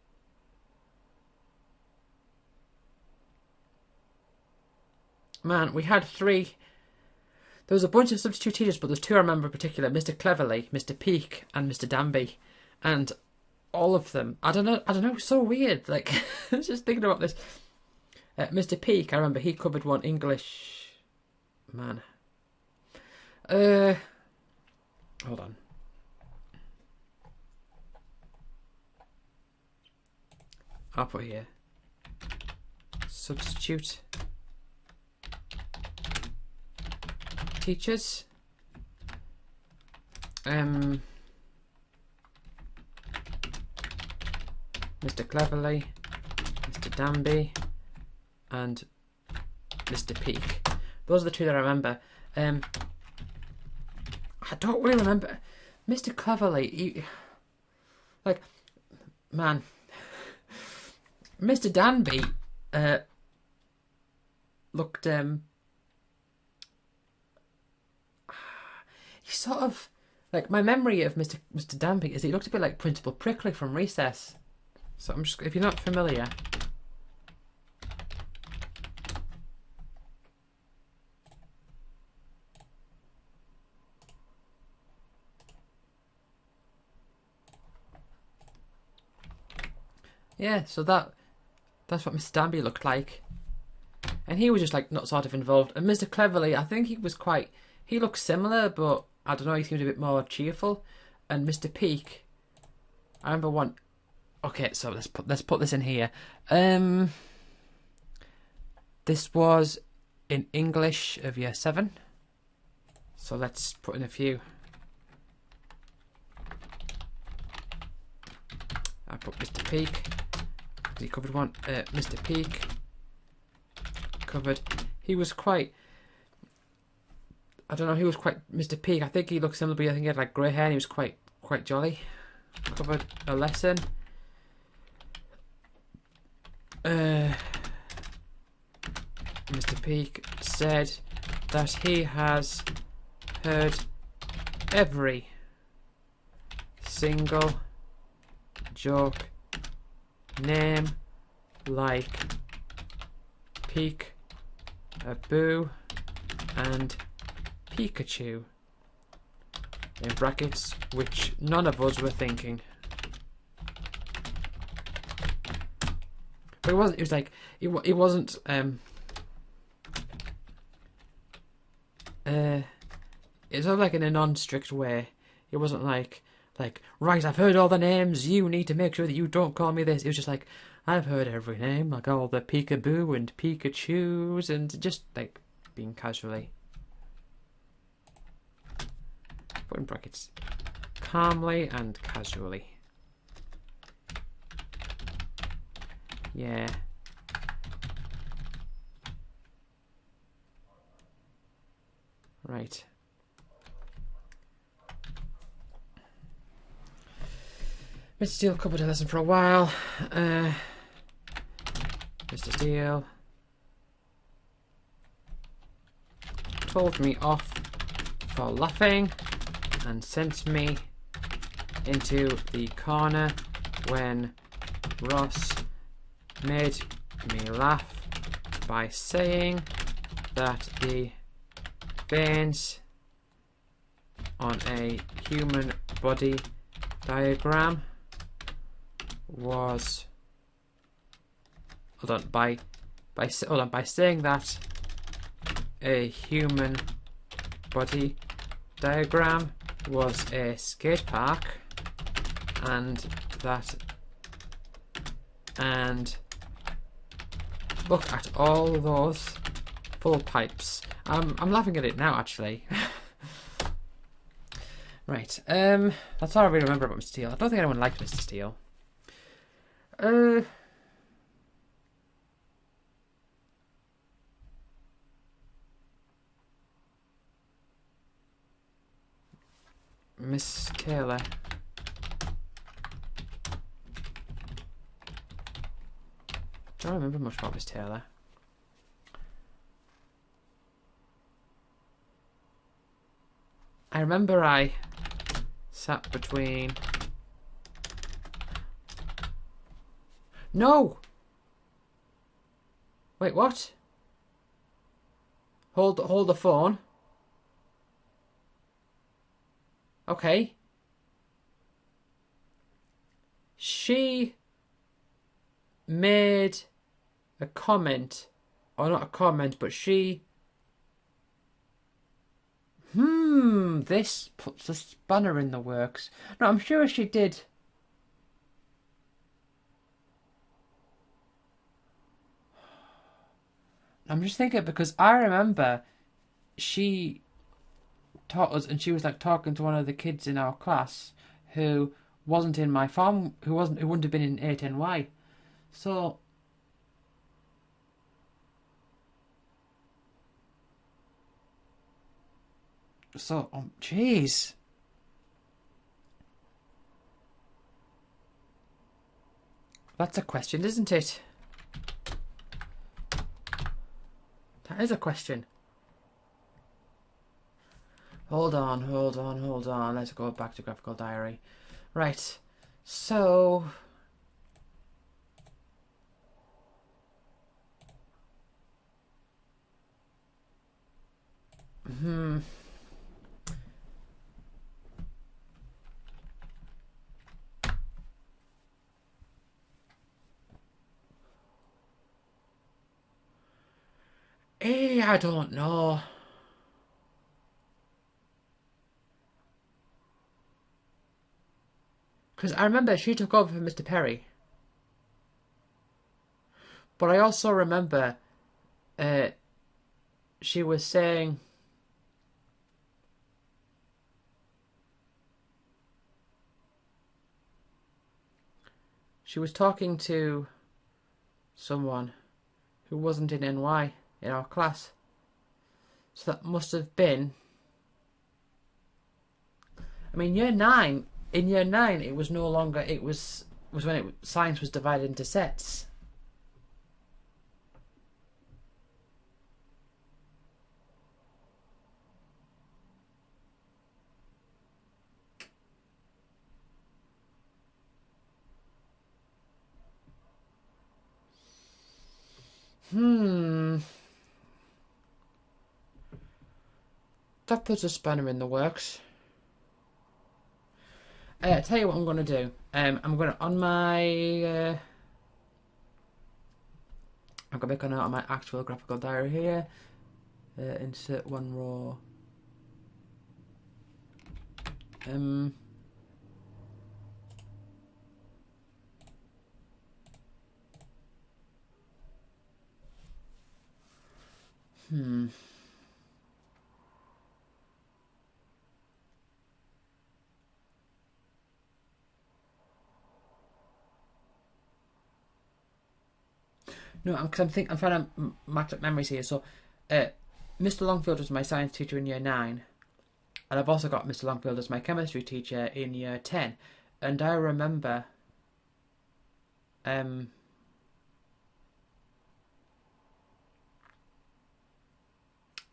Man, we had 3... There was a bunch of substitute teachers, but there's 2 I remember in particular. Mr. Cleverly, Mr. Peake, and Mr. Danby. And all of them, I don't know, it was so weird. Like, I was just thinking about this. Mr. Peake, I remember he covered one English. Man. Hold on. I'll put here. Substitute teachers. Mr. Cleverly, Mr. Danby, and Mr. Peak. Those are the two that I remember. I don't really remember Mr. Cleverly. Like, man, Mr. Danby looked. He sort of, like, my memory of Mr. Danby is he looked a bit like Principal Prickly from Recess. So I'm just, if you're not familiar. Yeah, so that's what Mr. Danby looked like. And he was just like not sort of involved. And Mr. Cleverly, I think he looked similar, but I don't know, he seemed a bit more cheerful. And Mr. Peak, I remember one. Okay, so let's put this in here. This was in English of Year 7. So let's put in a few. I put Mr. Peak. He covered one. Mr. Peak covered. He was quite. I don't know. He was quite Mr. Peak. I think he looked similar, but I think he had like grey hair. And he was quite jolly. Covered a lesson. Mr. Peak said that he has heard every single joke, name, like Peek, a Boo, and Pikachu, in brackets, which none of us were thinking. But it wasn't. It was like it wasn't. It's sort of like in a non-strict way. It wasn't like right, I've heard all the names. You need to make sure that you don't call me this. It was just like I've heard every name, like all the Peekaboo and Pikachus, and just like being casually. Put in brackets, calmly and casually. Yeah. Right. Mr. Steele covered a lesson for a while. Mr. Steele told me off for laughing and sent me into the corner when Ross made me laugh by saying that the veins on a human body diagram was by saying that a human body diagram was a skate park and look at all those full pipes. I'm laughing at it now, actually. Right. That's all I really remember about Mr. Steele. I don't think anyone liked Mr. Steele. Miss Taylor. Don't remember much about Miss Taylor. I remember I sat between. No! Wait, what? Hold the phone. Okay. She made a comment, or not a comment, but she. This puts a spanner in the works. No, I'm sure she did. I'm just thinking because I remember she taught us, and she was like talking to one of the kids in our class who wasn't in my form, who wouldn't have been in 8NY. So jeez. That's a question, isn't it? That is a question. Hold on, hold on, hold on. Let's go back to Graphical Diary. Right. So... Hmm. I don't know. Because I remember she took over for Mr. Perry. But I also remember uh, she was saying... She was talking to someone who wasn't in NY in our class. So that must have been... I mean, year 9... In year 9, it was no longer... It was when science was divided into sets. That puts a spanner in the works. I'll tell you what I'm going to do. I'm going to, on my... I'm going to make a note on my actual graphical diary here. Insert one row. No, I'm trying to match up memories here. So, Mr. Longfield was my science teacher in year 9, and I've also got Mr. Longfield as my chemistry teacher in year 10. And I remember, there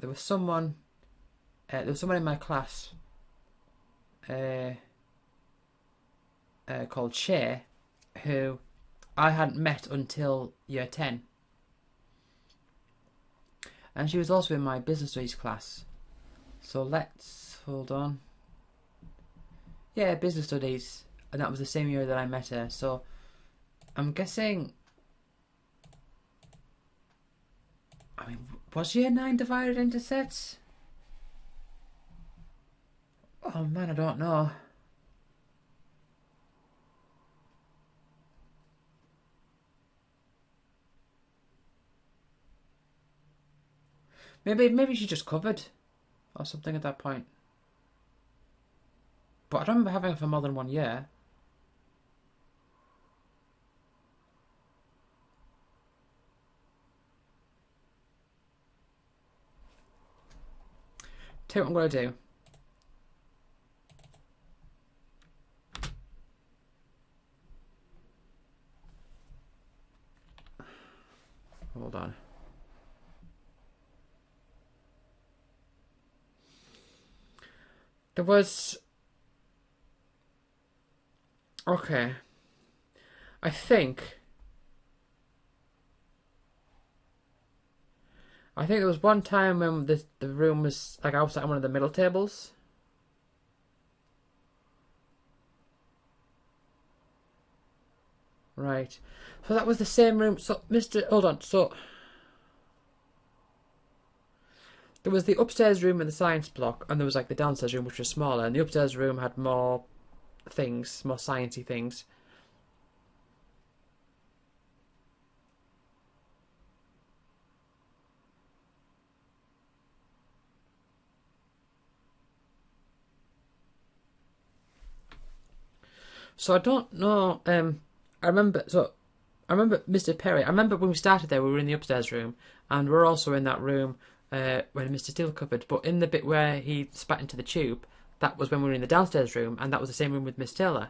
was someone in my class, called Shay, who I hadn't met until year 10. And she was also in my business studies class. So let's... Hold on. Yeah, business studies. And that was the same year that I met her. So I'm guessing... I mean, was year 9 divided into sets? Oh man, I don't know. Maybe she just covered or something at that point. But I don't remember having it for more than 1 year. Tell you what I'm going to do. Hold on. There was... Okay. I think there was one time when the room was like outside one of the middle tables. Right. So that was the same room. So hold on. So there was the upstairs room in the science block, and there was like the downstairs room, which was smaller. And the upstairs room had more things, more sciencey things. So I don't know. I remember. So I remember Mr. Perry. I remember when we started there, we were in the upstairs room, and we're also in that room when Mr. Steele covered. But in the bit where he spat into the tube, that was when we were in the downstairs room, and that was the same room with Miss Taylor.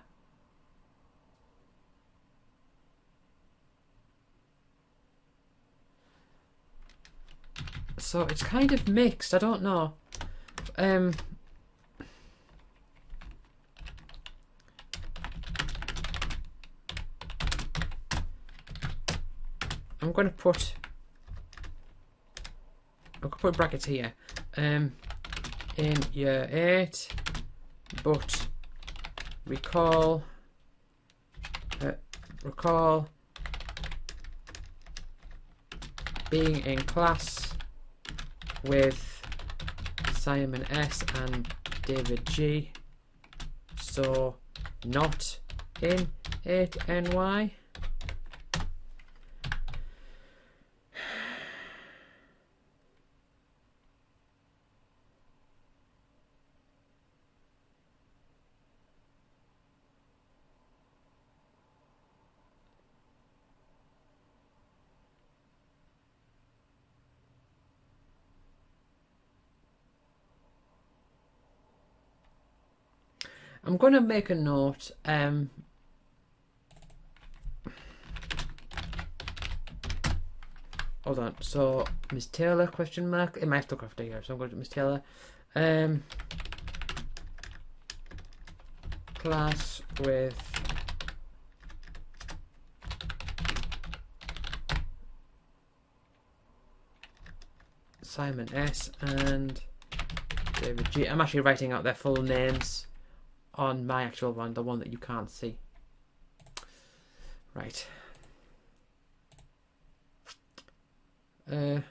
So it's kind of mixed. I don't know. I'm going to put. I'm going to put brackets here. In year 8, but recall being in class with Simon S and David G, so not in 8NY. I'm going to make a note. Hold on. So, Miss Taylor, question mark. It might look after here, so I'm going to Miss Taylor. Class with Simon S and David G. I'm actually writing out their full names on my actual one, the one that you can't see. Right. In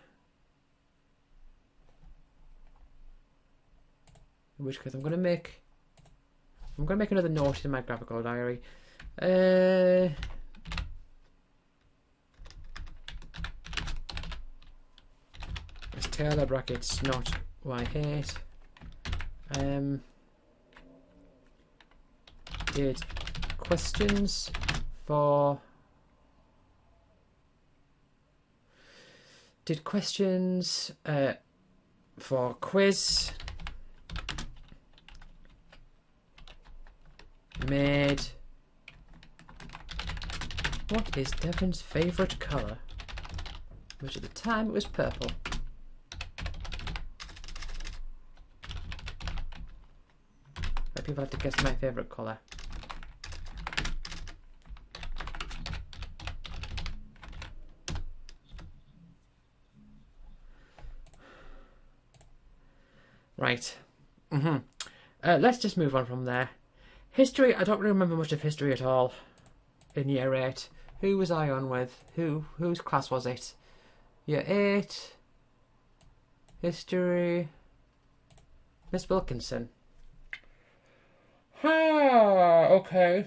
which case I'm gonna make another note in my graphical diary. It's Taylor brackets not Y8. Did questions for quiz made what is Devon's favourite colour? Which at the time it was purple. But people have to guess my favourite colour. Right. Let's just move on from there. History, I don't really remember much of history at all in year 8. Who was I on with? Whose class was it? Year 8. History. Miss Wilkinson. Okay.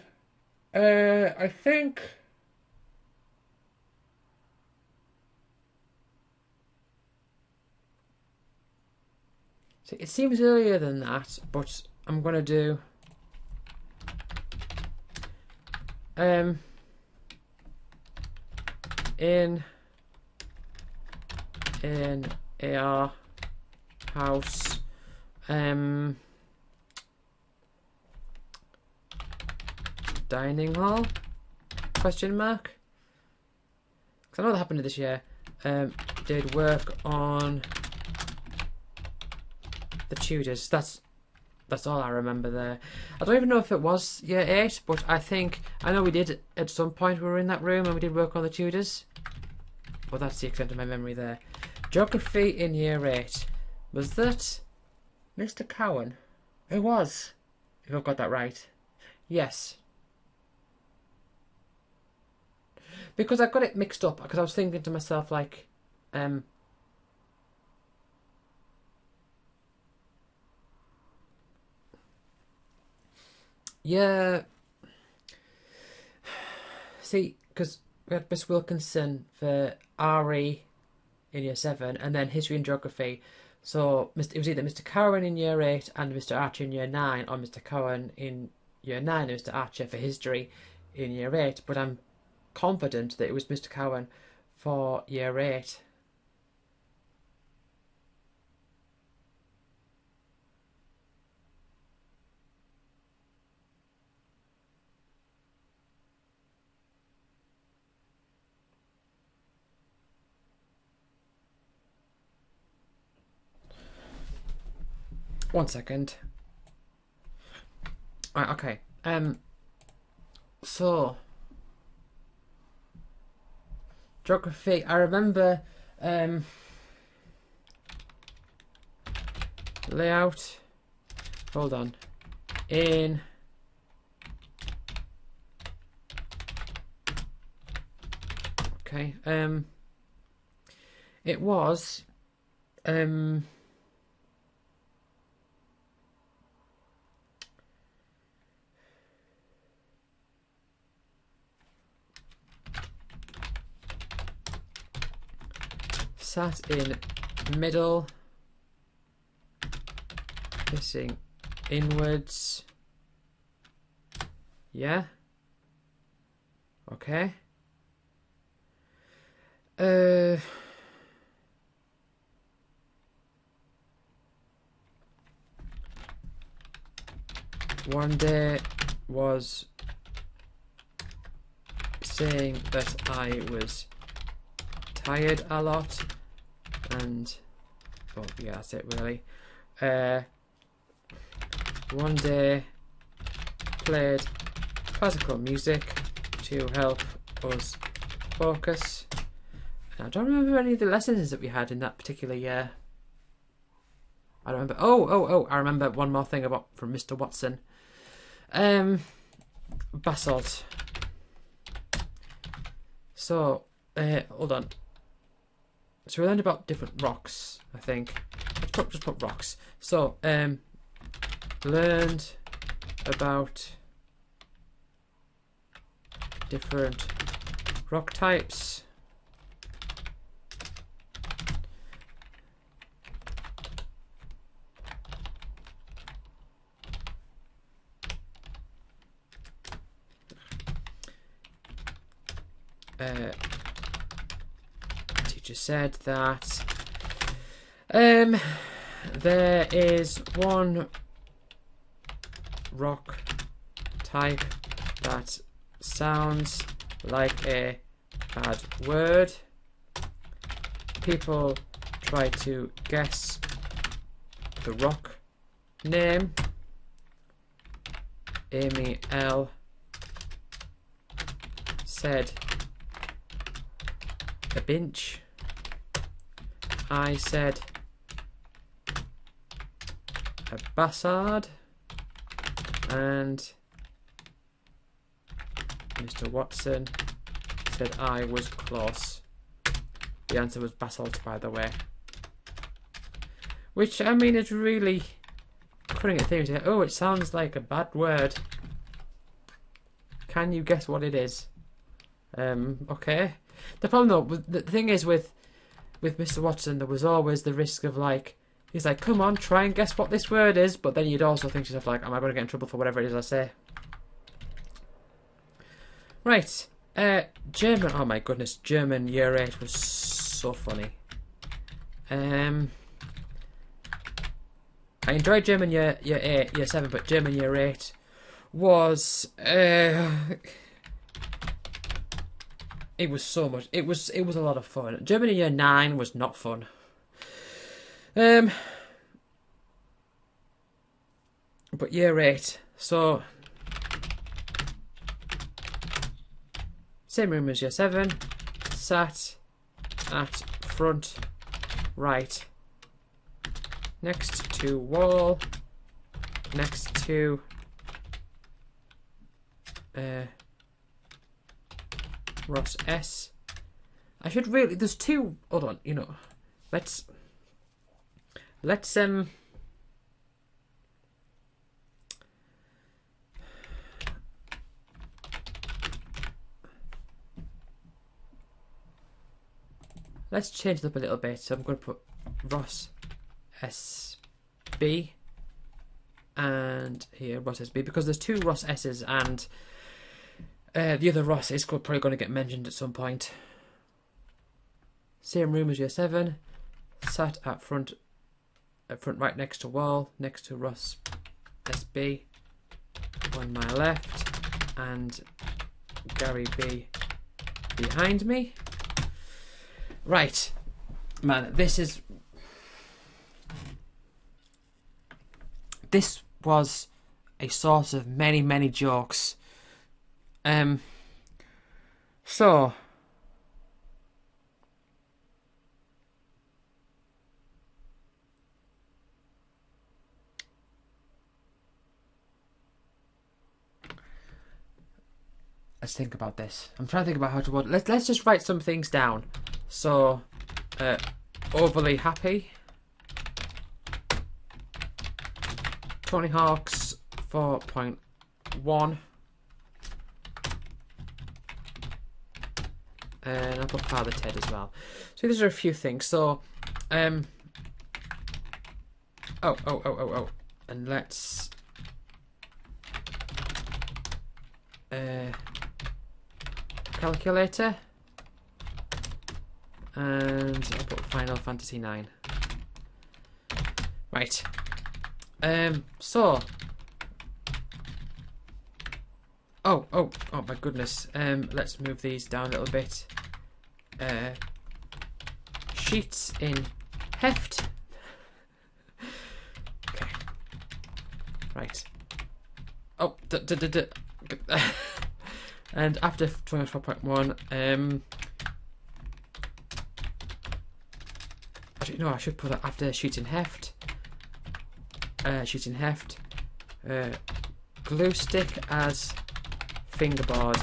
I think... See, it seems earlier than that, but I'm going to do... in our house, dining hall, question mark, because I know that happened this year, did work on the Tudors. That's all I remember there. I don't even know if it was year 8, but I know we did at some point. We were in that room and we did work on the Tudors, but that's the extent of my memory there. Geography in year 8, was that Mr. Cowan? It was, if I've got that right. Yes, because I got it mixed up, because I was thinking to myself like, yeah, see, because we had Miss Wilkinson for RE in year 7, and then history and geography. So it was either Mr. Cowan in year 8 and Mr. Archer in year 9, or Mr. Cowan in Year 9 and Mr. Archer for history in Year 8, but I'm confident that it was Mr. Cowan for Year 8. One second. Right, okay. So geography, I remember layout. Hold on. In okay. It was sat in middle, facing inwards. Yeah. Okay. One day was saying that I was tired a lot, and oh yeah, that's it really. One day played classical music to help us focus. I don't remember any of the lessons that we had in that particular year. I remember. Oh! I remember one more thing about from Mr. Watson. Basalt. So, hold on. So we learned about different rocks, I think. Let's just put rocks. So, learned about different rock types. Teacher said that there is one rock type that sounds like a bad word. People try to guess the rock name. Amy L. said a bench. I said a bassard, and Mr. Watson said I was close. The answer was basalt, by the way. Which, I mean, is really putting it things. Oh, it sounds like a bad word. Can you guess what it is? Okay. The problem though, the thing is with Mr. Watson, there was always the risk of like, he's like, come on, try and guess what this word is, but then you'd also think to yourself like, am I going to get in trouble for whatever it is I say? Right. German. Oh my goodness, German year 8 was so funny. I enjoyed German year 8, year 7, but German year 8 was it was so much. It was a lot of fun. German year 9 was not fun. But year 8, so same room as year 7, sat at front right, next to wall, next to Ross S. I should really, there's two, hold on, you know, let's same let's change it up a little bit. So I'm going to put Ross SB. and here Ross SB, because there's 2 Ross S's, and the other Ross is probably going to get mentioned at some point. Same room as year 7, sat at front right next to wall, next to Ross SB on my left, and Gary B behind me. Right, man, this was a source of many, many jokes. So let's think about this. I'm trying to think about how to word. Let's just write some things down. So, overly happy. Tony Hawk's 4.1. And I'll put Father Ted as well. So these are a few things. So, and let's calculator, and I'll put Final Fantasy 9. Right. So. Oh my goodness. Let's move these down a little bit. Sheets in heft. Okay. Right. Oh, and after 24.1, actually no, I should put that after sheets in heft. Sheets in heft. Glue stick as fingerboard.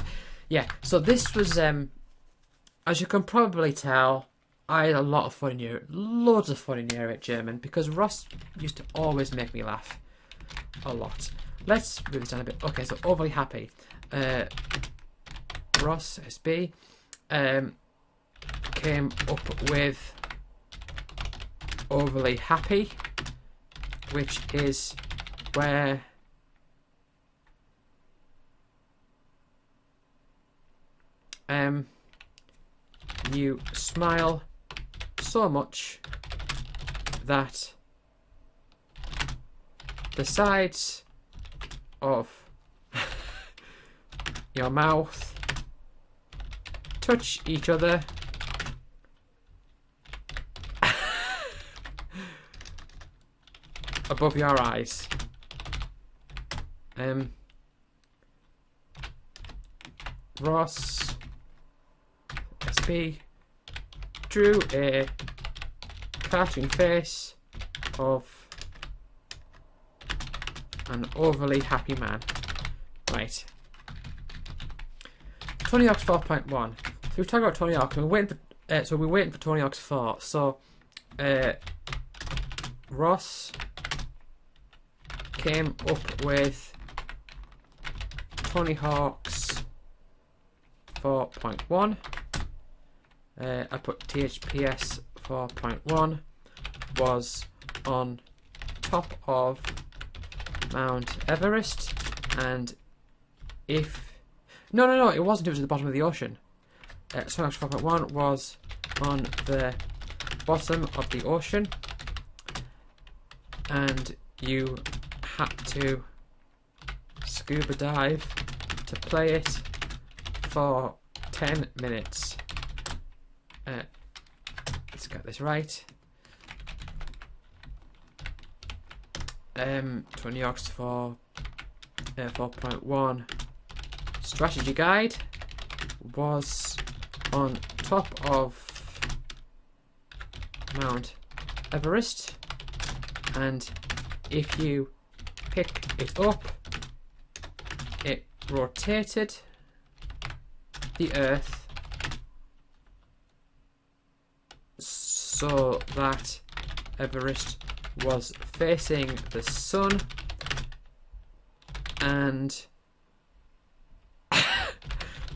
Yeah, so this was, as you can probably tell, I had a lot of fun in Europe, loads of fun in Europe German, because Ross used to always make me laugh a lot. Let's move this down a bit. Okay, so overly happy. Ross SB came up with overly happy, which is where you smile so much that the sides of your mouth touch each other above your eyes. Ross SB drew a cartoon face of an overly happy man. Right. Tony Hawk's 4.1. So we've talked about Tony Hawk, and we're waiting for Tony Hawk's 4. So Ross came up with Tony Hawk's 4.1. I put THPS 4.1 was on top of Mount Everest, and if no, it wasn't. It was at the bottom of the ocean. Tony Hawk's 4.1 was on the bottom of the ocean, and you had to scuba dive to play it for 10 minutes. Let's get this right. Tony Hawk's 4.1 strategy guide was on top of Mount Everest, and if you pick it up, it rotated the Earth so that Everest was facing the sun, and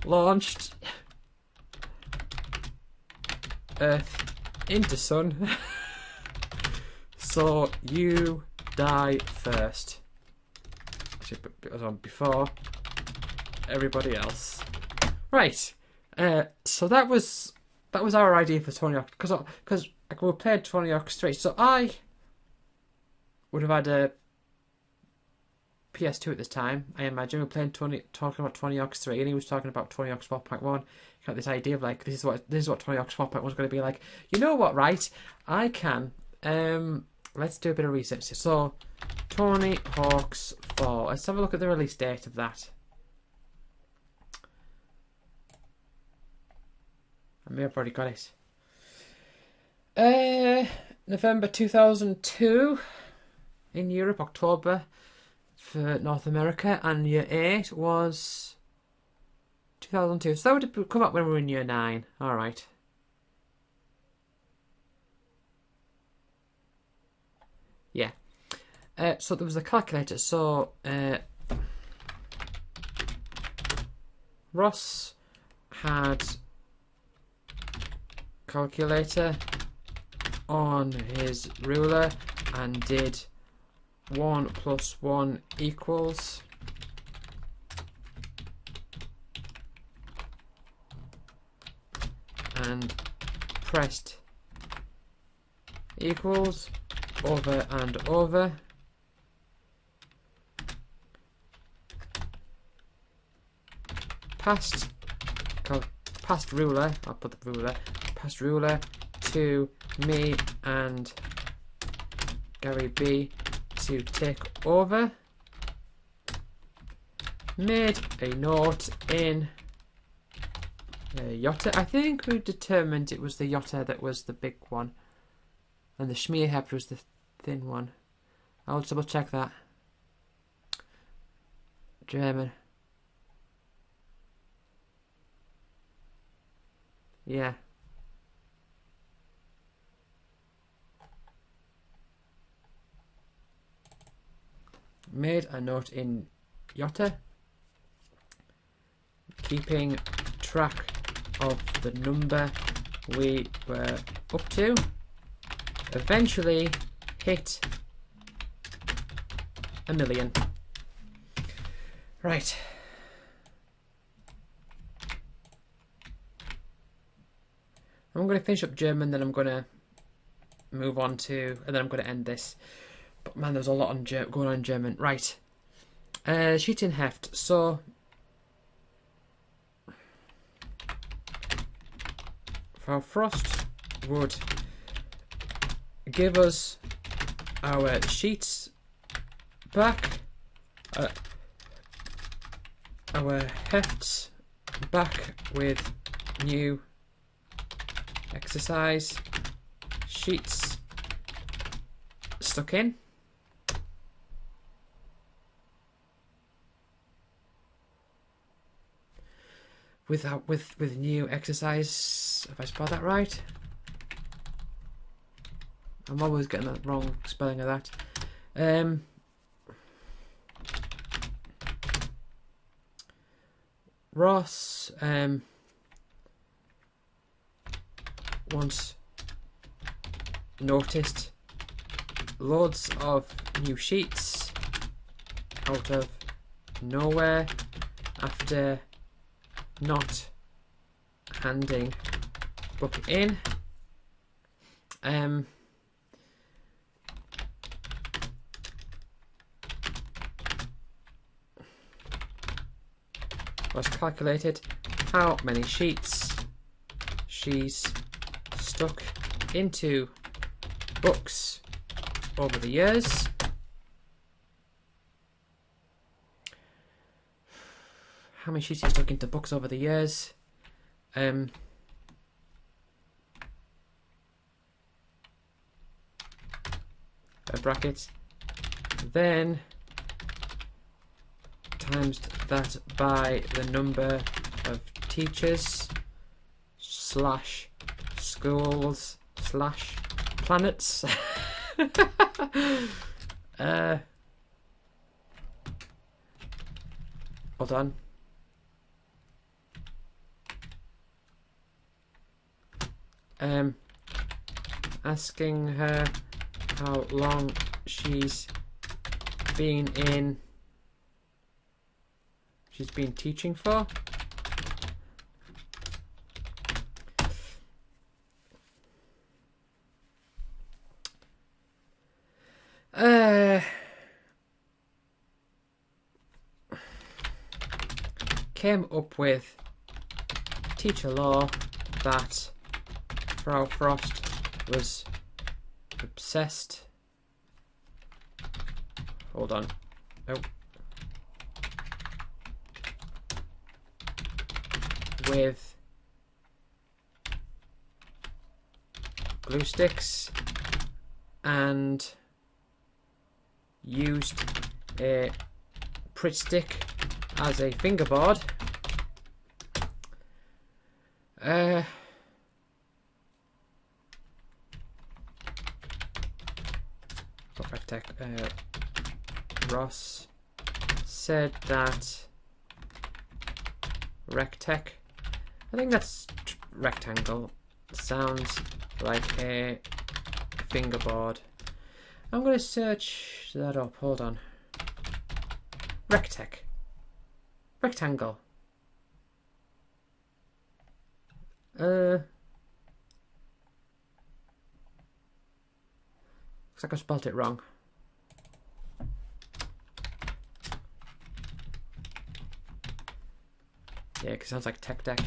launched Earth into sun. So you die first. It was on before everybody else. Right. So that was our idea for Tony Hawk, because we played Tony Hawk Straight. So I would have had a PS2 at this time. I imagine we were talking about Tony Hawk's 3, and he was talking about Tony Hawk's 4.1. Got this idea of like this is what Tony Hawk's 4.1 is going to be like. You know what? Right? I can. Let's do a bit of research. So Tony Hawk's 4. Let's have a look at the release date of that. I may have already got it. November 2002 in Europe, October for North America, and year 8 was 2002. So that would have come up when we were in year 9. Alright. Yeah. So there was a calculator. So Ross had calculator on his ruler and did 1 + 1 equals and pressed equals over and over. Passed ruler, I'll put the ruler, passed ruler to me and Gary B to take over. Made a note in Yotta. I think we determined it was the Yotta that was the big one, and the Schmierheft was the thin one. I'll double check that. German. Yeah. Made a note in Yotta, keeping track of the number we were up to. Eventually hit 1 million. Right. I'm going to finish up German, then I'm going to move on to, and then I'm going to end this. But man, there's a lot on going on in German. Right. Sheet heft. So Frau Frost would give us our sheets back, our hefts back with new exercise sheets stuck in. With new exercise, have I spelled that right? I'm always getting that wrong spelling of that. Ross once noticed loads of new sheets out of nowhere after not handing book in. Was calculated how many sheets she's stuck into books over the years. How many sheets she's stuck into books over the years. A bracket. Then times that by the number of teachers slash schools slash planets. Hold on. Asking her how long she's been in she's been teaching for. Came up with teacher law that Frau Frost was obsessed. Hold on. Oh. With glue sticks and used a Pritt stick as a fingerboard. Ross said that rectech, I think that's rectangle, sounds like a fingerboard. I'm going to search that up. Hold on. Rectech. Rectangle. Looks like I spelled it wrong. Yeah, because it sounds like tech deck.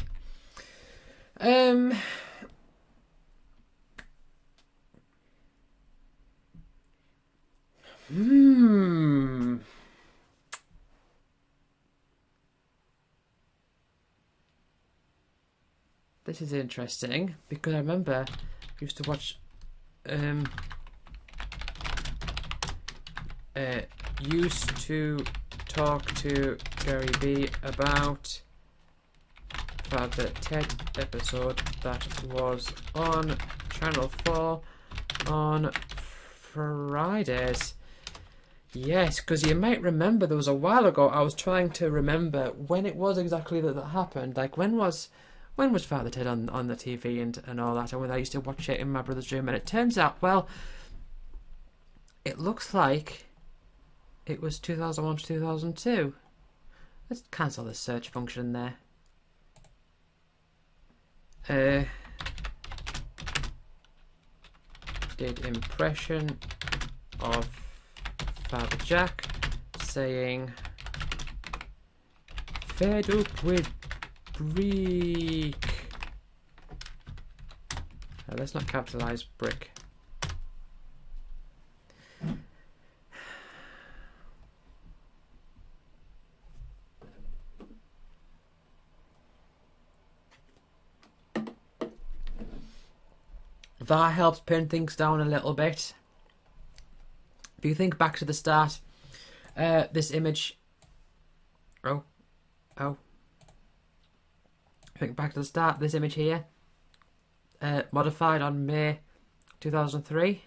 This is interesting because I remember I used to watch used to talk to Gary B about Father Ted episode that was on Channel 4 on Fridays. Yes, because you might remember there was a while ago I was trying to remember when it was exactly that happened. Like when was Father Ted on the TV and all that, and when I used to watch it in my brother's room, and it turns out, well, it looks like it was 2001 to 2002. Let's cancel the search function there. Did impression of Father Jack saying fed up with brick. Let's not capitalize brick. That helps pin things down a little bit. If you think back to the start, this image. Oh. Think back to the start. This image here, modified on May 2003.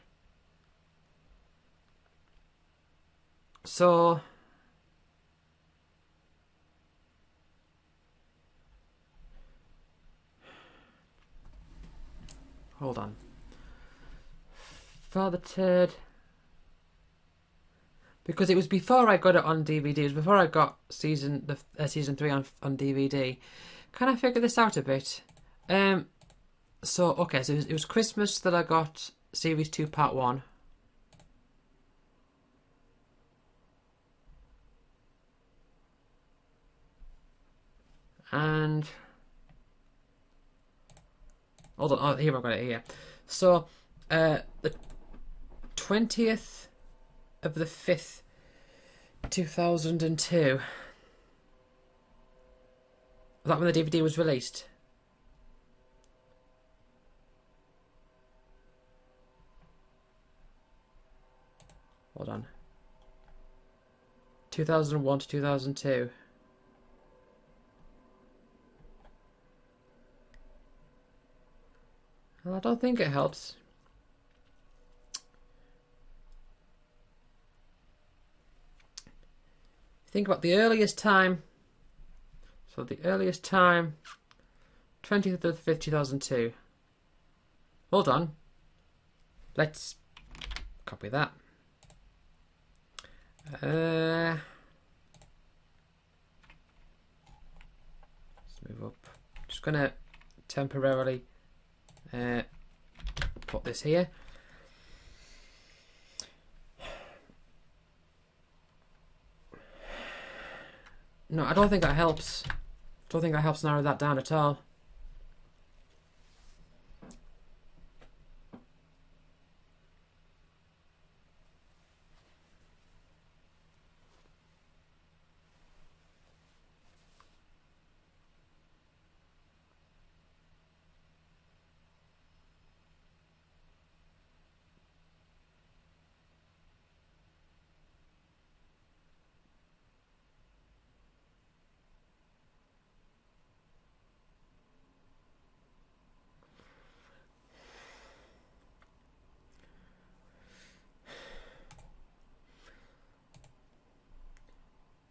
So. Hold on. Father Ted. Because it was before I got it on DVD. It was before I got season 3 on DVD. Can I figure this out a bit? So it was Christmas that I got Series 2 Part 1. And hold on, oh, here I've got it here. So the 20th of the 5th, 2002. Was that when the DVD was released? Hold on. 2001 to 2002. Well, I don't think it helps. Think about the earliest time. So the earliest time, 20th of the 5th, 2002. Hold on. Let's copy that. just going to temporarily put this here. No, I don't think that helps. I don't think that helps narrow that down at all.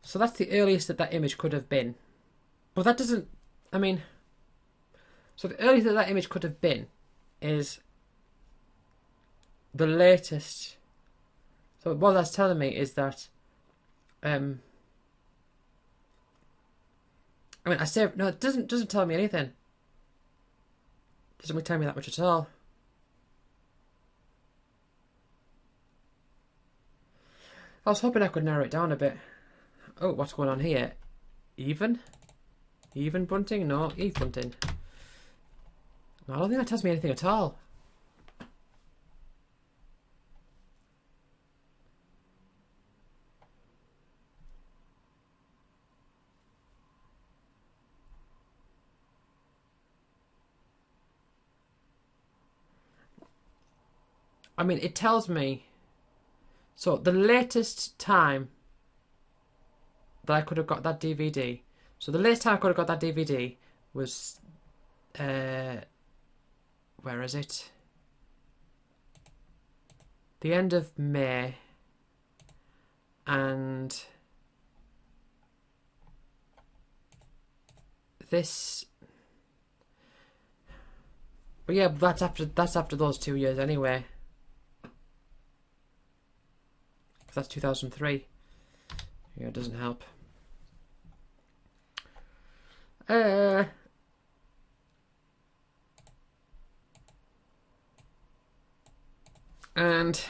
So that's the earliest that that image could have been. But that doesn't... I mean... So the earliest that that image could have been is the latest. So what that's telling me is that... I mean, I say... No, it doesn't tell me anything. It doesn't really tell me that much at all. I was hoping I could narrow it down a bit. Oh, what's going on here? Even? Even bunting? No, Eve bunting. No, I don't think that tells me anything at all. I mean, it tells me... So, the latest time that I could have got that DVD... So, the latest time I could have got that DVD was... where is it? The end of May. And... this... But yeah, that's after those 2 years anyway. That's 2003. Yeah, it doesn't help. And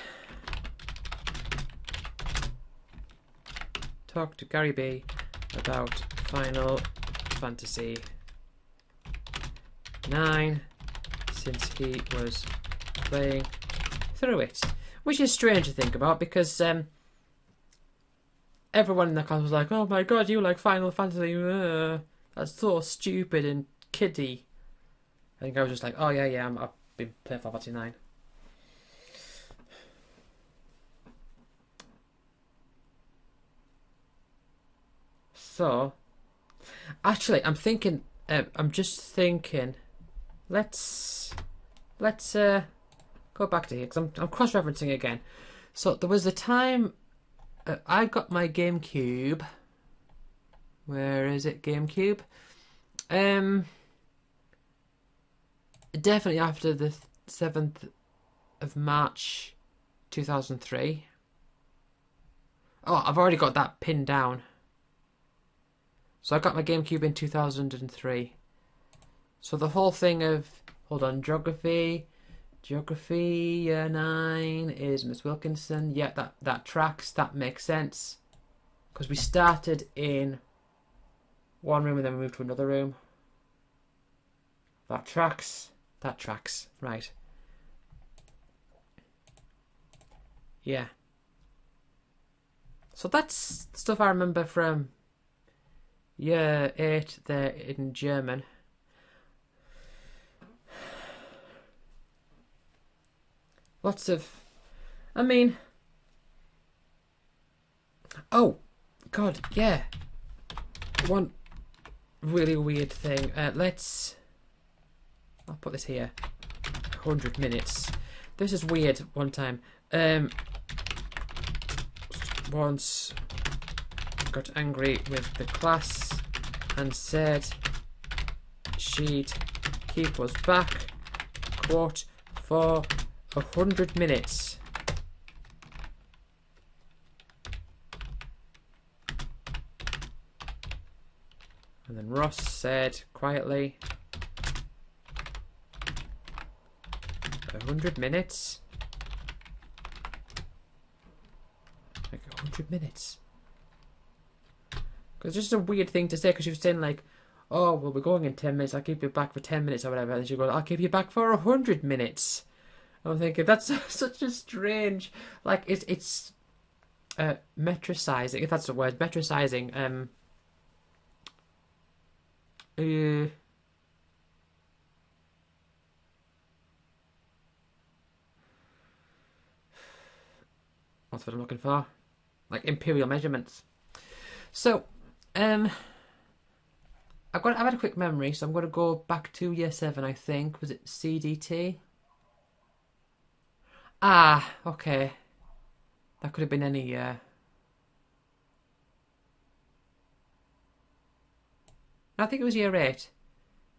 talk to Gary B about Final Fantasy 9 since he was playing through it. Which is strange to think about because everyone in the class was like, oh my god, you like Final Fantasy, that's so stupid and kiddie. I think I was just like, oh yeah, I've been playing Final Fantasy 9. So, actually, I'm just thinking, let's go back to here, because I'm cross-referencing again. So, there was a time I got my GameCube. Where is it, GameCube? Definitely after the 7th of March 2003. Oh, I've already got that pinned down. So I got my GameCube in 2003. So the whole thing of... Hold on, Geography, Year 9 is Miss Wilkinson. Yeah, that tracks. That makes sense. Because we started in one room and then we moved to another room. That tracks. That tracks. Right. Yeah. So that's stuff I remember from Year 8 there in German. Lots of... I mean... Oh! God, yeah. One really weird thing. Let's... I'll put this here. 100 minutes. This is weird one time. Once got angry with the class and said she'd keep us back, quote, for 100 minutes. And then Ross said quietly, 100 minutes. Like 100 minutes. Because it's just a weird thing to say, because she was saying like, oh, well, we're going in 10 minutes, I'll keep you back for 10 minutes or whatever. And she goes, I'll keep you back for 100 minutes. I'm thinking, that's such a strange, like, it's metricizing, if that's the word, metricizing, what's what I'm looking for? Like imperial measurements. So, I've had a quick memory, so I'm going to go back to year 7, I think. Was it CDT? Ah, okay. That could have been any year. I think it was year 8.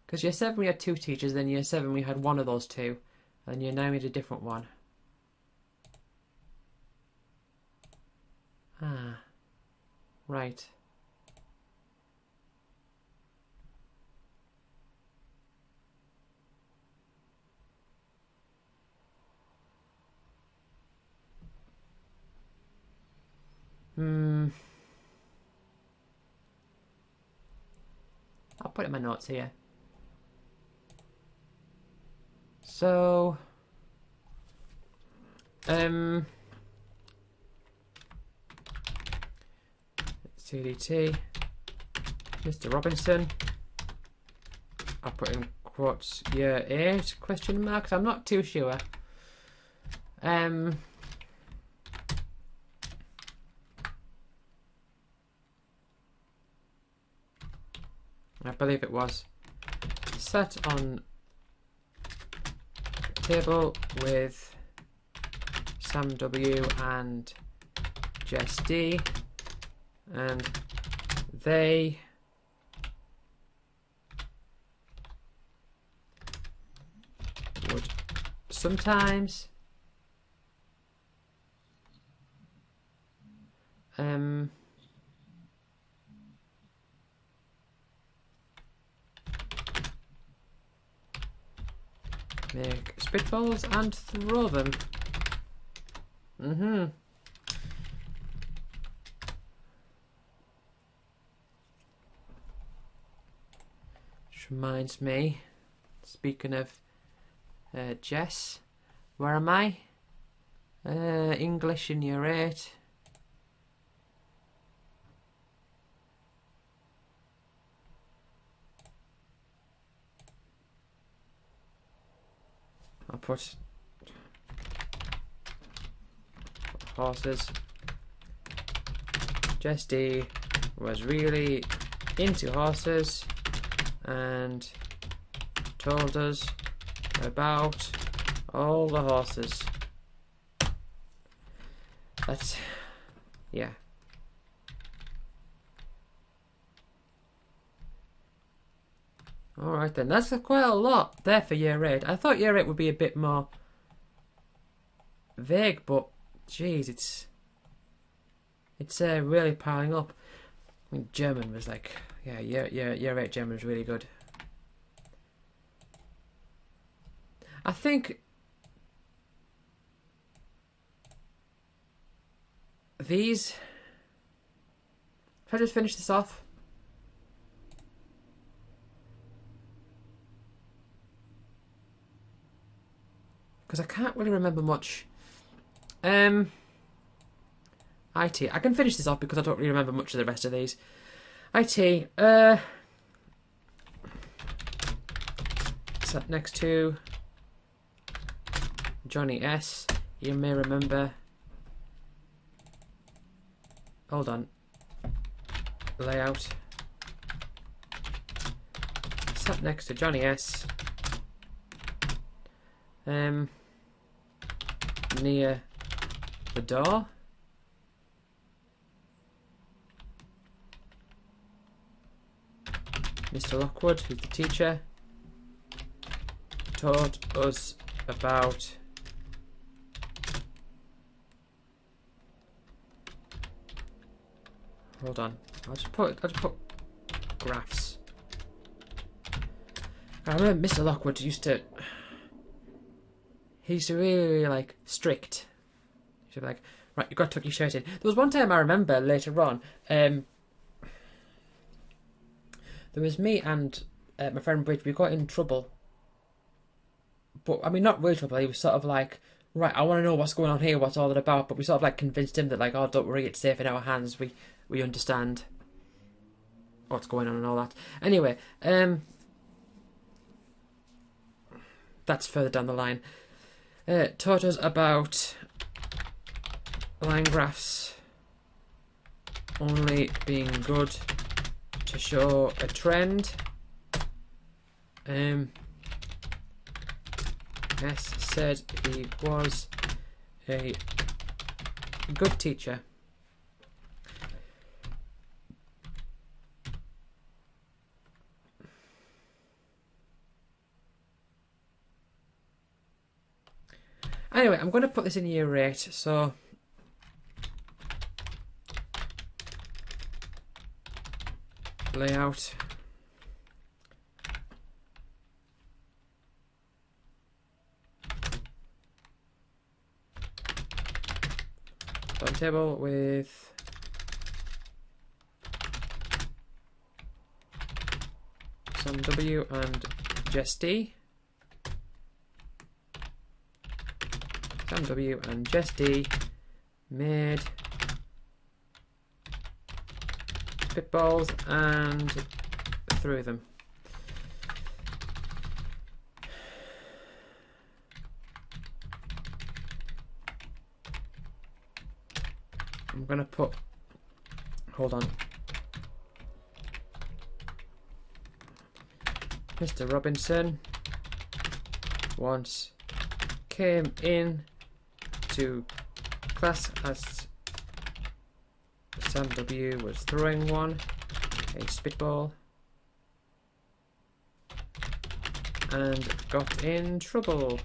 Because year 7 we had 2 teachers, then year 7 we had one of those 2. And year 9 we had a different one. Ah. Right. I'll put it in my notes here. So, CDT, Mr. Robinson. I'll put in quotes year 8 question marks. I'm not too sure. I believe it was. Sat on a table with Sam W and Jess D, and they would sometimes make spitballs and throw them. Which reminds me, speaking of Jess, where am I? English in year 8. I'll put horses. Jess D was really into horses and told us about all the horses. That's, yeah. Alright then, that's quite a lot there for year 8. I thought year 8 would be a bit more vague, but jeez, it's really piling up. I mean, German was like, yeah, year 8 German was really good. I think these, should I just finish this off? Because I can't really remember much. IT. I can finish this off because I don't really remember much of the rest of these. IT. Sat next to Johnny S. You may remember. Hold on. Layout. Sat next to Johnny S. Near the door. Mr. Lockwood, who's the teacher, taught us about hold on. I'll just put graphs. I remember Mr. Lockwood used to He's really, really like strict. He'd be like, right, you've got to tuck your shirt in. There was one time I remember later on, there was me and my friend Bridge, we got in trouble. But, I mean, not real trouble, he was sort of like, right, I want to know what's going on here, what's all that about, but we sort of like convinced him that like, oh, don't worry, it's safe in our hands, we understand what's going on and all that. Anyway, that's further down the line. Taught us about line graphs only being good to show a trend. S said he was a good teacher. Anyway, I'm going to put this in year 8, so layout. Table with some W and Jess D. Sam W and Jess D made spitballs and threw them. I'm gonna put, hold on, Mr. Robinson once came in to class as Sam W was throwing one, a spitball, and got in trouble.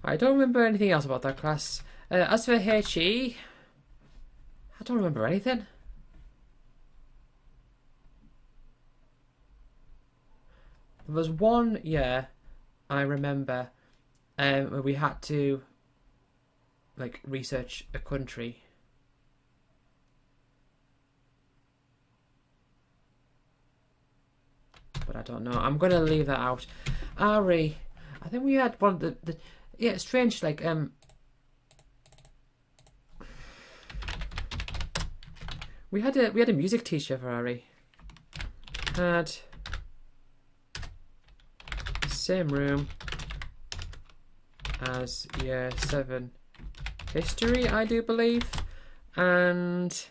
I don't remember anything else about that class. As for HE, I don't remember anything. There was one year I remember where we had to like research a country. But I don't know. I'm gonna leave that out. RE, I think we had one of the yeah, it's strange, like we had a music teacher for RE. Had same room as year 7 history, I do believe, and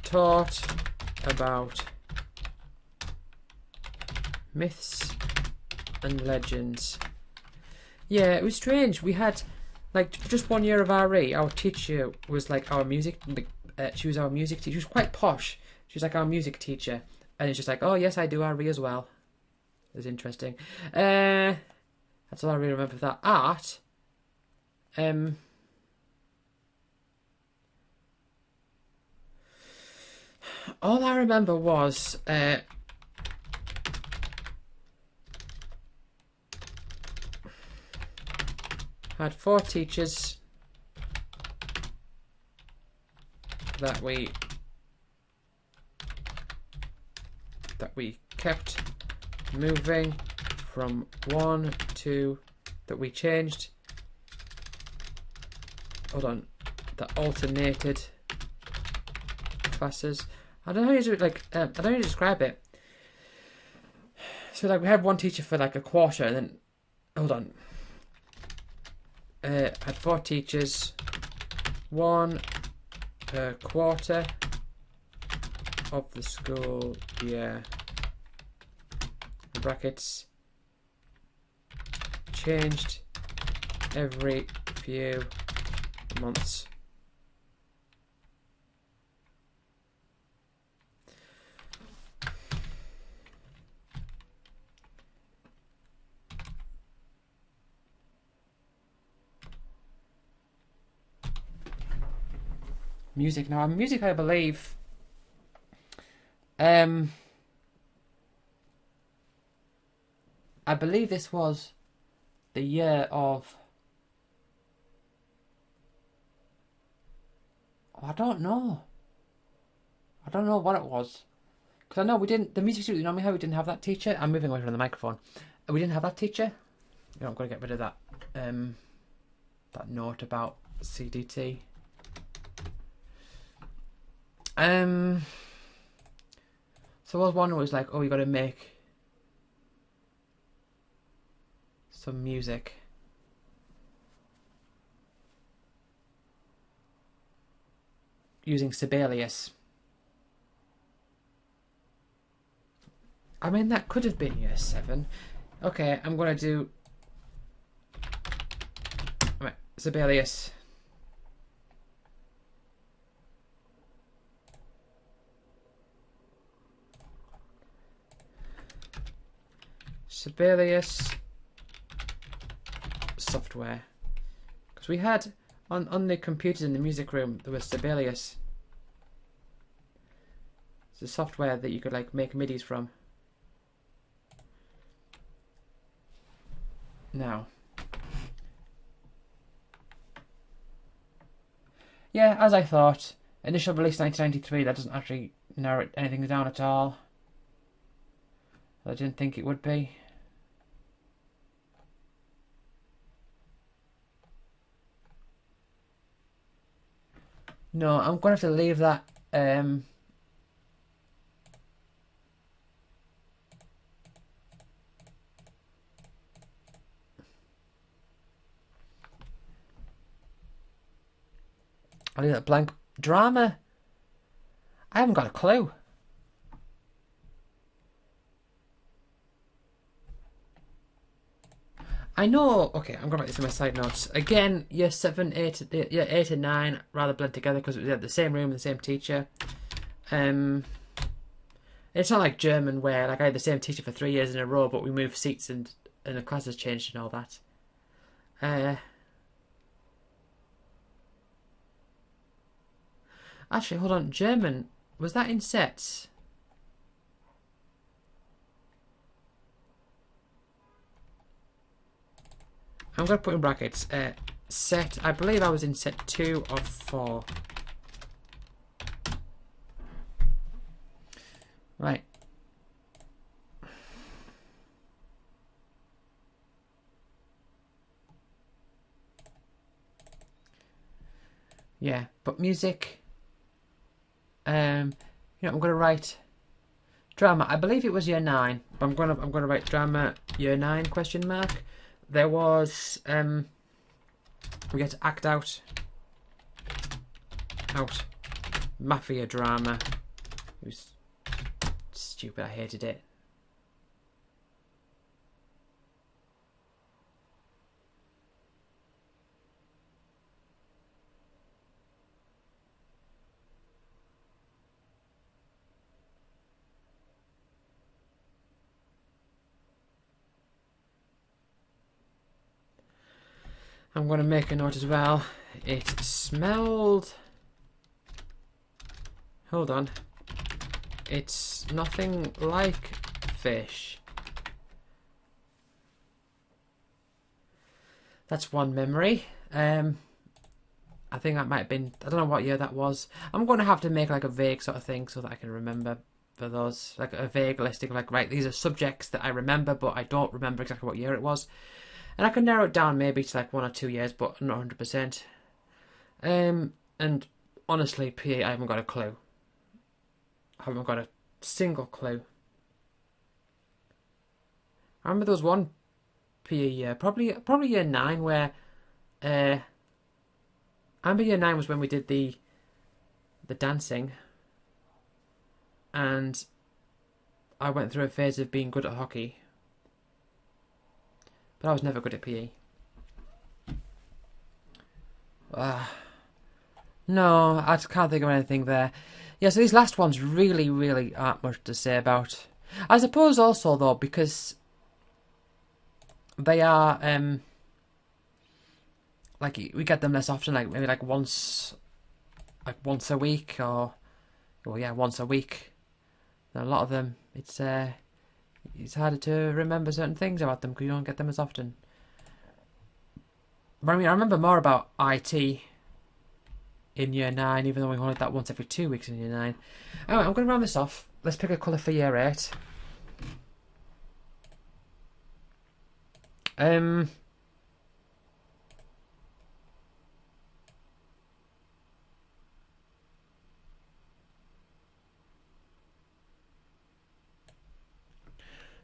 taught about myths and legends. Yeah, it was strange. We had like just 1 year of RE. Our teacher was like our music. She was our music teacher. She was quite posh. She was like our music teacher, and it's just like, oh yes, I do RE as well. It was interesting. That's all I really remember of that. Art. All I remember was had 4 teachers that we kept moving from 1 to that we changed. Hold on, that alternated classes. I don't know how to like. I don't know how to describe it. So like we had one teacher for like a quarter, and then hold on. Had 4 teachers, 1 per quarter of the school year. The brackets changed every few months. music now. Music, I believe. I believe this was the year of. Oh, I don't know. I don't know what it was. Because I know we didn't. The music studio, you know how we didn't have that teacher? I'm moving away from the microphone. We didn't have that teacher. You know, I'm going to get rid of that. That note about CDT. So was one was like, oh, you got to make some music. Using Sibelius. I mean, that could have been year 7. Okay, I'm going to do... Right, Sibelius. Sibelius software. Because we had, on the computers in the music room, there was Sibelius. It's a software that you could like make MIDIs from. Now. Yeah, as I thought. Initial release 1993, that doesn't actually narrow anything down at all. I didn't think it would be. No, I'm going to have to leave that. I'll leave that blank. Drama? I haven't got a clue. I know. Okay, I'm going to write this in my side notes. Again, year 7, 8, year 8 and 9 rather blend together because it was at the same room, the same teacher. It's not like German where like I had the same teacher for 3 years in a row, but we moved seats and the class has changed and all that. Actually, hold on. German, was that in sets? I'm going to put in brackets. Set, I believe I was in set 2 of 4. Right. Yeah, but music. I'm going to write drama. I believe it was year 9, but I'm going to write drama year 9 question mark. There was we get to act out mafia drama. It was stupid. I hated it. I'm going to make a note as well. It smelled... Hold on. It's nothing like fish. That's one memory. I think that might have been... I don't know what year that was. I'm going to have to make like a vague sort of thing so that I can remember for those. Like a vague listing. Like, right, these are subjects that I remember, but I don't remember exactly what year it was. And I can narrow it down maybe to like 1 or 2 years, but not 100%. And honestly, PE, I haven't got a clue. I haven't got a single clue. I remember there was one PE year, probably year 9, where I remember year 9 was when we did the dancing, and I went through a phase of being good at hockey. But I was never good at PE. No, I can't think of anything there. Yeah, so these last ones really, really aren't much to say about. I suppose also, though, because they are, like, we get them less often, like, maybe like once like once a week, or well, yeah, once a week. And a lot of them, it's harder to remember certain things about them because you don't get them as often. But I mean, I remember more about IT in year 9, even though we only had that once every 2 weeks in year 9. Anyway, I'm going to round this off. Let's pick a colour for year 8.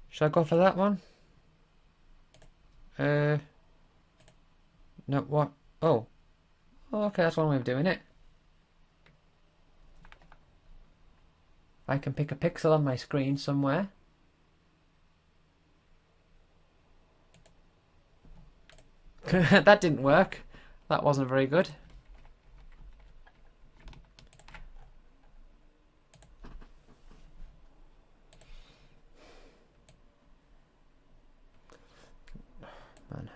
Should I go for that one? No, what? Oh. Oh, okay, that's one way of doing it. I can pick a pixel on my screen somewhere. That didn't work. That wasn't very good. Man.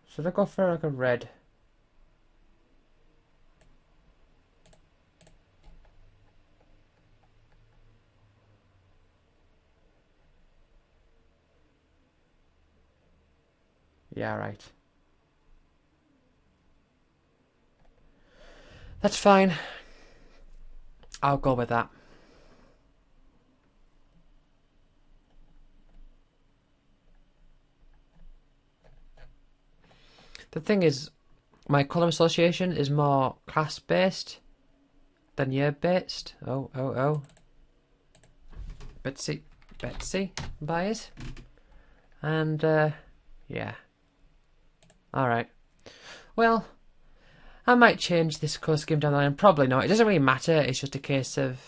Should I go for like a red? Yeah, right. That's fine. I'll go with that. The thing is, my colour association is more class-based than year-based. Oh. Betsy, bias. And, yeah. Alright. Well, I might change this colour scheme down the line. Probably not. It doesn't really matter. It's just a case of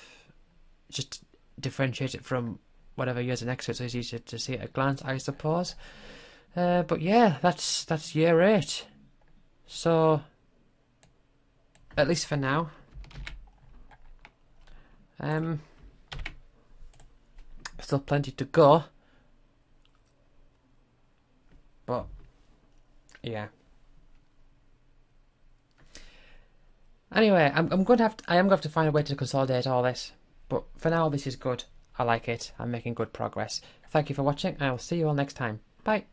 just differentiate it from whatever years next to it, so it's easier to see at a glance, I suppose. But yeah, that's year 8. So, at least for now. Still plenty to go. But yeah. Anyway, I am going to have to find a way to consolidate all this. But for now, this is good. I like it. I'm making good progress. Thank you for watching, and I will see you all next time. Bye.